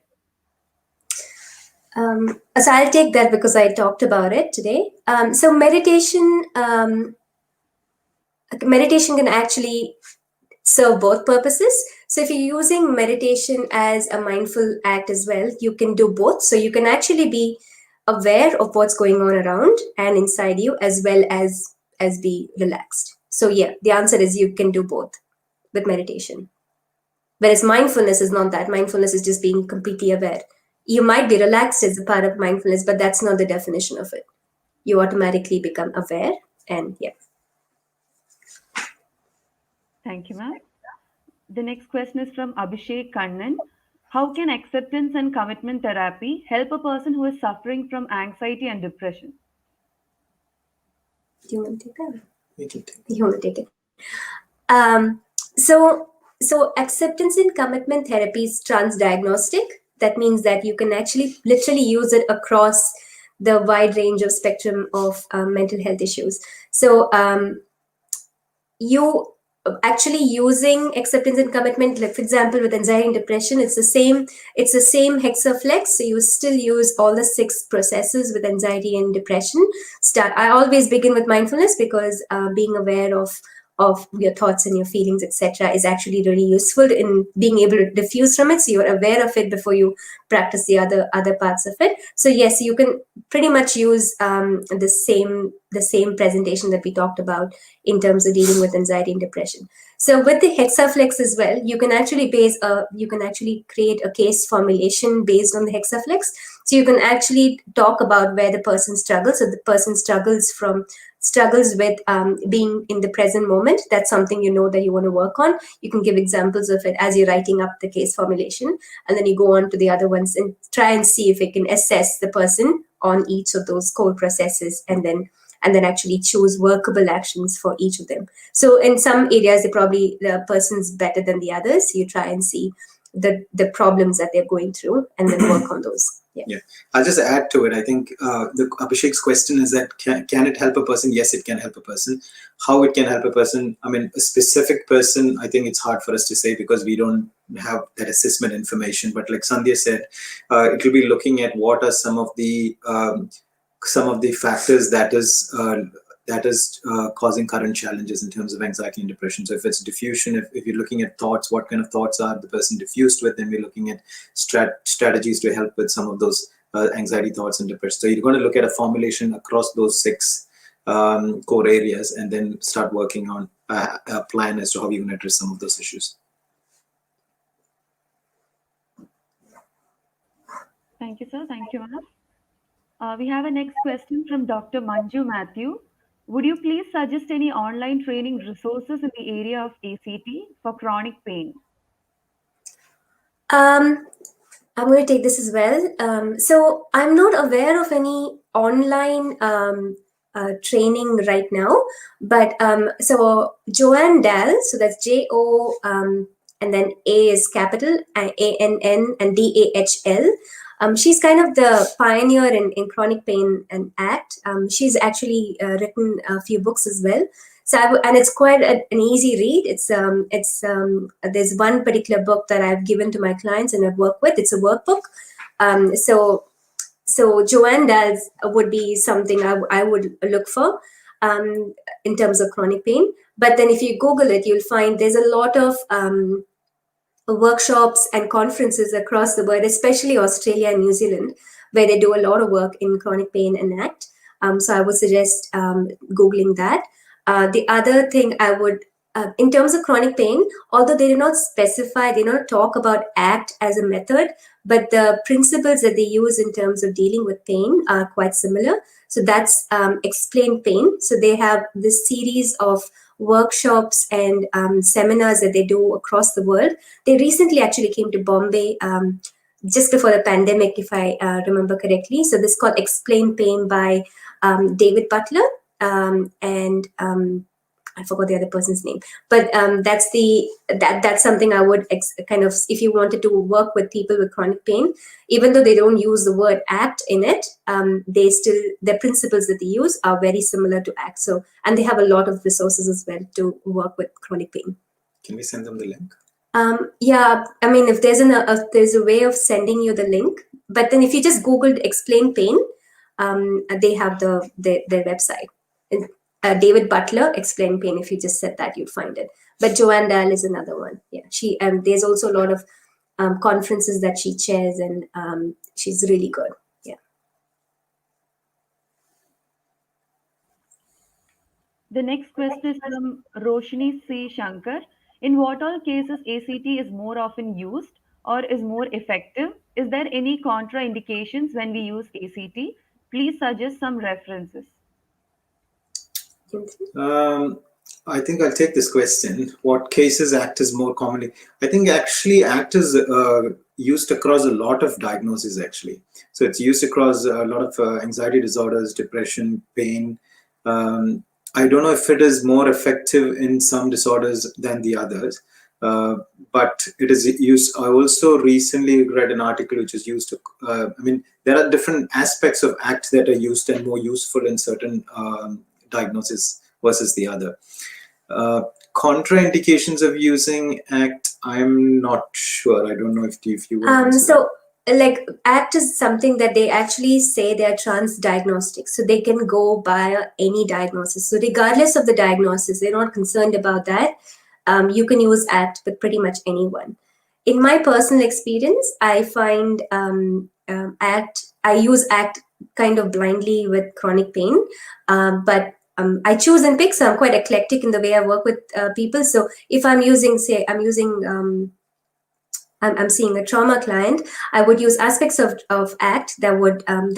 So I'll take that because I talked about it today. So meditation can actually serve both purposes. So if you're using meditation as a mindful act as well, you can do both. So you can actually be aware of what's going on around and inside you, as well as be relaxed. So yeah, the answer is you can do both with meditation. Whereas mindfulness is not that. Mindfulness is just being completely aware. You might be relaxed as a part of mindfulness, but that's not the definition of it. You automatically become aware, and yeah. Thank you, ma'am. The next question is from Abhishek Kannan. How can acceptance and commitment therapy help a person who is suffering from anxiety and depression? Do you want to take that? You want to take it? So acceptance and commitment therapy is transdiagnostic. That means that you can actually literally use it across the wide range of spectrum of mental health issues. So you actually using acceptance and commitment, like for example with anxiety and depression, it's the same Hexaflex. So you still use all the 6 processes with anxiety and depression. I always begin with mindfulness because being aware of your thoughts and your feelings, etc., is actually really useful in being able to diffuse from it. So you're aware of it before you practice the other parts of it. So yes, you can pretty much use the same presentation that we talked about in terms of dealing with anxiety and depression. So with the Hexaflex as well, you can actually create a case formulation based on the Hexaflex. So you can actually talk about where the person struggles. So the person struggles with being in the present moment. That's something that you want to work on. You can give examples of it as you're writing up the case formulation, and then you go on to the other ones and try and see if it can assess the person on each of those core processes, and then actually choose workable actions for each of them. So in some areas, the person's better than the others. So you try and see the problems that they're going through and then work on those. Yeah, I'll just add to it. I think the Abhishek's question is that can it help a person? Yes, it can help a person. How it can help a person? I mean, a specific person, I think it's hard for us to say because we don't have that assessment information. But like Sandhya said, it will be looking at what are some of the factors that is causing current challenges in terms of anxiety and depression. So if it's diffusion, if you're looking at thoughts, what kind of thoughts are the person diffused with, then we're looking at strategies to help with some of those anxiety thoughts and depression. So you're going to look at a formulation across those 6 core areas and then start working on a plan as to how you're going to address some of those issues. Thank you, sir. Thank you, ma'am. We have a next question from Dr. Manju Matthew. Would you please suggest any online training resources in the area of ACT for chronic pain? I'm going to take this as well. So I'm not aware of any online training right now, but so Joanne Dahl, so that's J-O and then A is capital, A-N-N and D-A-H-L. She's kind of the pioneer in chronic pain and ACT. She's actually written a few books as well. So and it's quite an easy read. There's one particular book that I've given to my clients and I've worked with. It's a workbook. So Joanne Dahl's would be something I would look for in terms of chronic pain. But then if you Google it, you'll find there's a lot of workshops and conferences across the world, especially Australia and New Zealand, where they do a lot of work in chronic pain and ACT. So I would suggest Googling that. The other thing I would, in terms of chronic pain, although they do not specify, they do not talk about ACT as a method, but the principles that they use in terms of dealing with pain are quite similar. So that's Explain Pain. So they have this series of workshops and seminars that they do across the world. They recently actually came to Bombay just before the pandemic, if I remember correctly. So this is called Explain Pain by David Butler and I forgot the other person's name, but that's something I would kind of, if you wanted to work with people with chronic pain, even though they don't use the word ACT in it, the principles that they use are very similar to ACT. So, and they have a lot of resources as well to work with chronic pain. Can we send them the link? Yeah, I mean, if there's a way of sending you the link, but then if you just Googled Explain Pain, they have their website. David Butler, Explain Pain. If you just said that, you'd find it. But Joanne Dahl is another one. Yeah, she there's also a lot of conferences that she chairs, and she's really good. Yeah. The next question is from Roshni C. Shankar. In what all cases ACT is more often used or is more effective? Is there any contraindications when we use ACT? Please suggest some references. I think I'll take this question. What cases ACT is more commonly? I think actually ACT is used across a lot of diagnoses actually. So it's used across a lot of anxiety disorders, depression, pain. I don't know if it is more effective in some disorders than the others, but it is used. I also recently read an article which is used to, I mean, there are different aspects of ACT that are used and more useful in certain diagnosis versus the other. Contraindications of using ACT, I'm not sure. I don't know if you want to so like ACT is something that they actually say they're transdiagnostic, so they can go by any diagnosis. So regardless of the diagnosis, they're not concerned about that. You can use ACT with pretty much anyone. In my personal experience, I find I use ACT kind of blindly with chronic pain, but I choose and pick, so I'm quite eclectic in the way I work with people. So if I'm using, say, I'm seeing a trauma client, I would use aspects of ACT that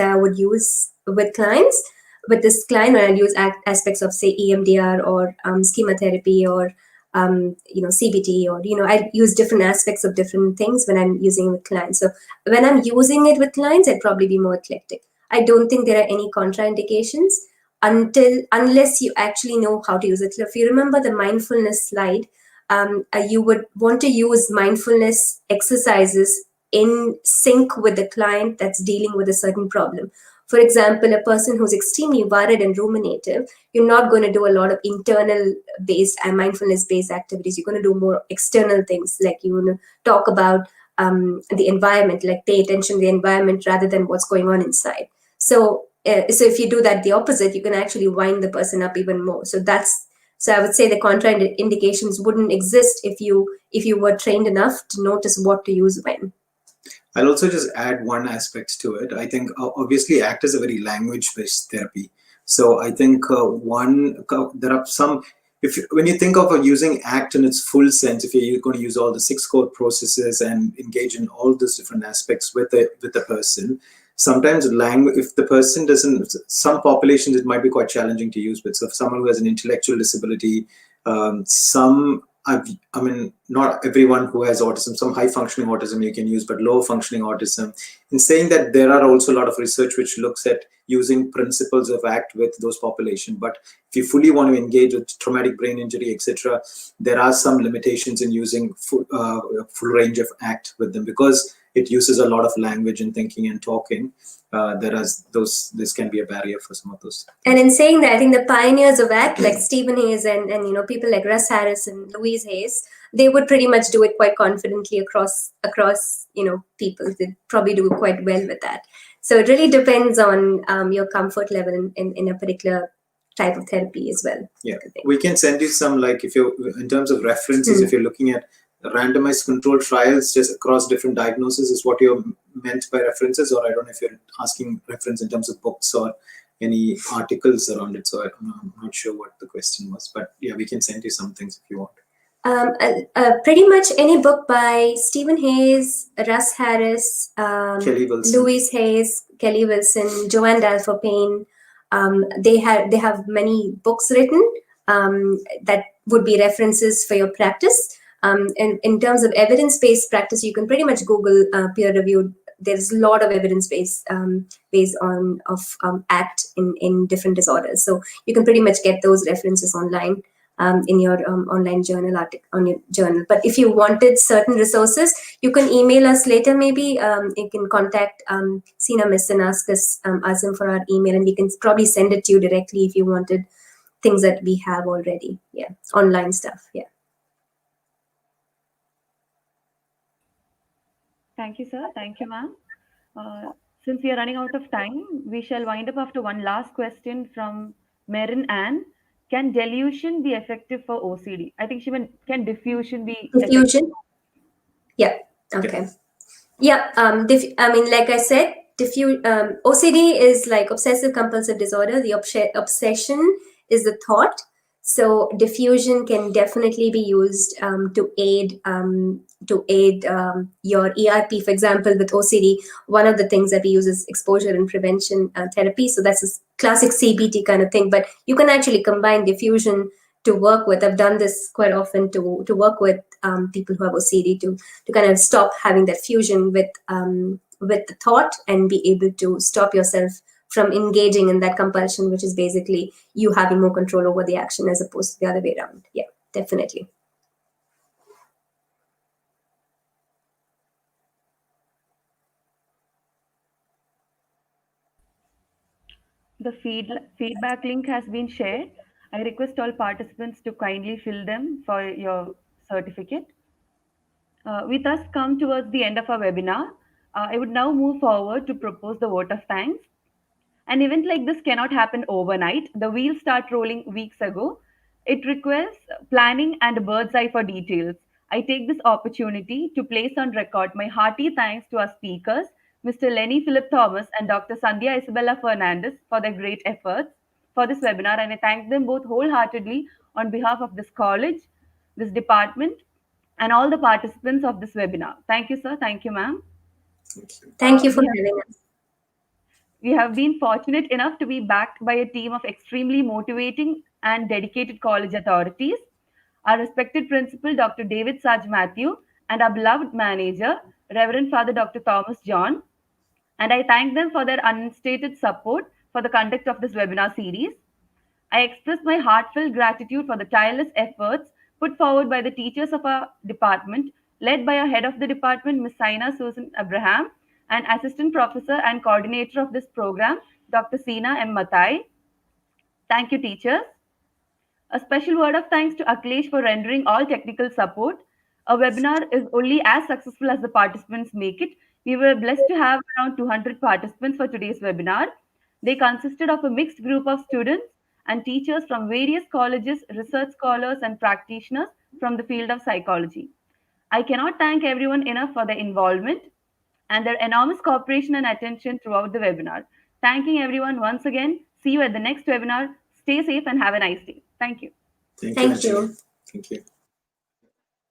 I would use with clients. With this client, I'd use aspects of, say, EMDR or schema therapy or CBT, or I use different aspects of different things when I'm using it with clients. So when I'm using it with clients, I'd probably be more eclectic. I don't think there are any contraindications unless you actually know how to use it. So if you remember the mindfulness slide, you would want to use mindfulness exercises in sync with the client that's dealing with a certain problem. For example, a person who's extremely worried and ruminative, you're not going to do a lot of internal-based and mindfulness-based activities. You're going to do more external things, like you want to talk about the environment, like pay attention to the environment rather than what's going on inside. So if you do that the opposite, you can actually wind the person up even more. So I would say the contraindications wouldn't exist if you were trained enough to notice what to use when. I'll also just add one aspect to it. I think obviously ACT is a very language-based therapy. So I think there are some, when you think of using ACT in its full sense, if you're going to use all the 6 core processes and engage in all those different aspects with the person, sometimes language, if the person doesn't, some populations it might be quite challenging to use. But so if someone who has an intellectual disability, I mean, not everyone who has autism, some high functioning autism you can use, but low functioning autism. In saying that, there are also a lot of research which looks at using principles of ACT with those population. But if you fully want to engage with traumatic brain injury, etc., there are some limitations in using full range of ACT with them, because it uses a lot of language and thinking and talking. This can be a barrier for some of those. And in saying that, I think the pioneers of ACT, like Stephen Hayes and people like Russ Harris and Louise Hayes, they would pretty much do it quite confidently across people. They probably do quite well with that. So it really depends on your comfort level in a particular type of therapy as well. Yeah, we can send you some, like, if you, in terms of references, if you're looking at randomized controlled trials just across different diagnoses, is what you're meant by references, or I don't know if you're asking reference in terms of books or any articles around it. So I'm not sure what the question was, but yeah, we can send you some things if you want. Pretty much any book by Stephen Hayes, Russ Harris, Kelly Wilson. Louise Hayes, Kelly Wilson, Joanne Dalforpain. They have many books written that would be references for your practice. And in terms of evidence-based practice, you can pretty much Google peer-reviewed. There's a lot of evidence-based based on ACT in different disorders. So you can pretty much get those references online in your online journal article on your journal. But if you wanted certain resources, you can email us later. Maybe you can contact Sina Miss and ask them for our email, and we can probably send it to you directly if you wanted things that we have already. Yeah, online stuff. Yeah. Thank you, sir. Thank you, ma'am. Since we are running out of time, we shall wind up after one last question from Marin Ann. Can delusion be effective for OCD? I think she meant, can diffusion be Diffusion? Yeah. Okay. Yeah. I mean, like I said, OCD is like obsessive compulsive disorder. The obsession is the thought. So diffusion can definitely be used to aid your ERP. For example, with OCD, one of the things that we use is exposure and prevention therapy. So that's a classic CBT kind of thing. But you can actually combine diffusion to work with. I've done this quite often to work with people who have OCD to kind of stop having that fusion with the thought and be able to stop yourself from engaging in that compulsion, which is basically you having more control over the action as opposed to the other way around. Yeah, definitely. The feedback link has been shared. I request all participants to kindly fill them for your certificate. We thus come towards the end of our webinar. I would now move forward to propose the vote of thanks. An event like this cannot happen overnight. The wheels start rolling weeks ago. It requires planning and a bird's eye for details. I take this opportunity to place on record my hearty thanks to our speakers, Mr. Leny Philip Thomas and Dr. Sandhya Isabella Fernandez, for their great efforts for this webinar, and I thank them both wholeheartedly on behalf of this college, this department, and all the participants of this webinar. Thank you, sir. Thank you, ma'am. Thank you for having us. We have been fortunate enough to be backed by a team of extremely motivating and dedicated college authorities. Our respected principal, Dr. David Saj Matthew, and our beloved manager, Reverend Father Dr. Thomas John. And I thank them for their unstated support for the conduct of this webinar series. I express my heartfelt gratitude for the tireless efforts put forward by the teachers of our department, led by our head of the department, Ms. Saina Susan Abraham, and assistant professor and coordinator of this program, Dr. Sina M. Matai. Thank you, teachers. A special word of thanks to Akhilesh for rendering all technical support. A webinar is only as successful as the participants make it. We were blessed to have around 200 participants for today's webinar. They consisted of a mixed group of students and teachers from various colleges, research scholars, and practitioners from the field of psychology. I cannot thank everyone enough for their involvement. and their enormous cooperation and attention throughout the webinar. Thanking everyone once again. See you at the next webinar. Stay safe and have a nice day. Thank you. Thank you, Thank Anjali. you. Thank you.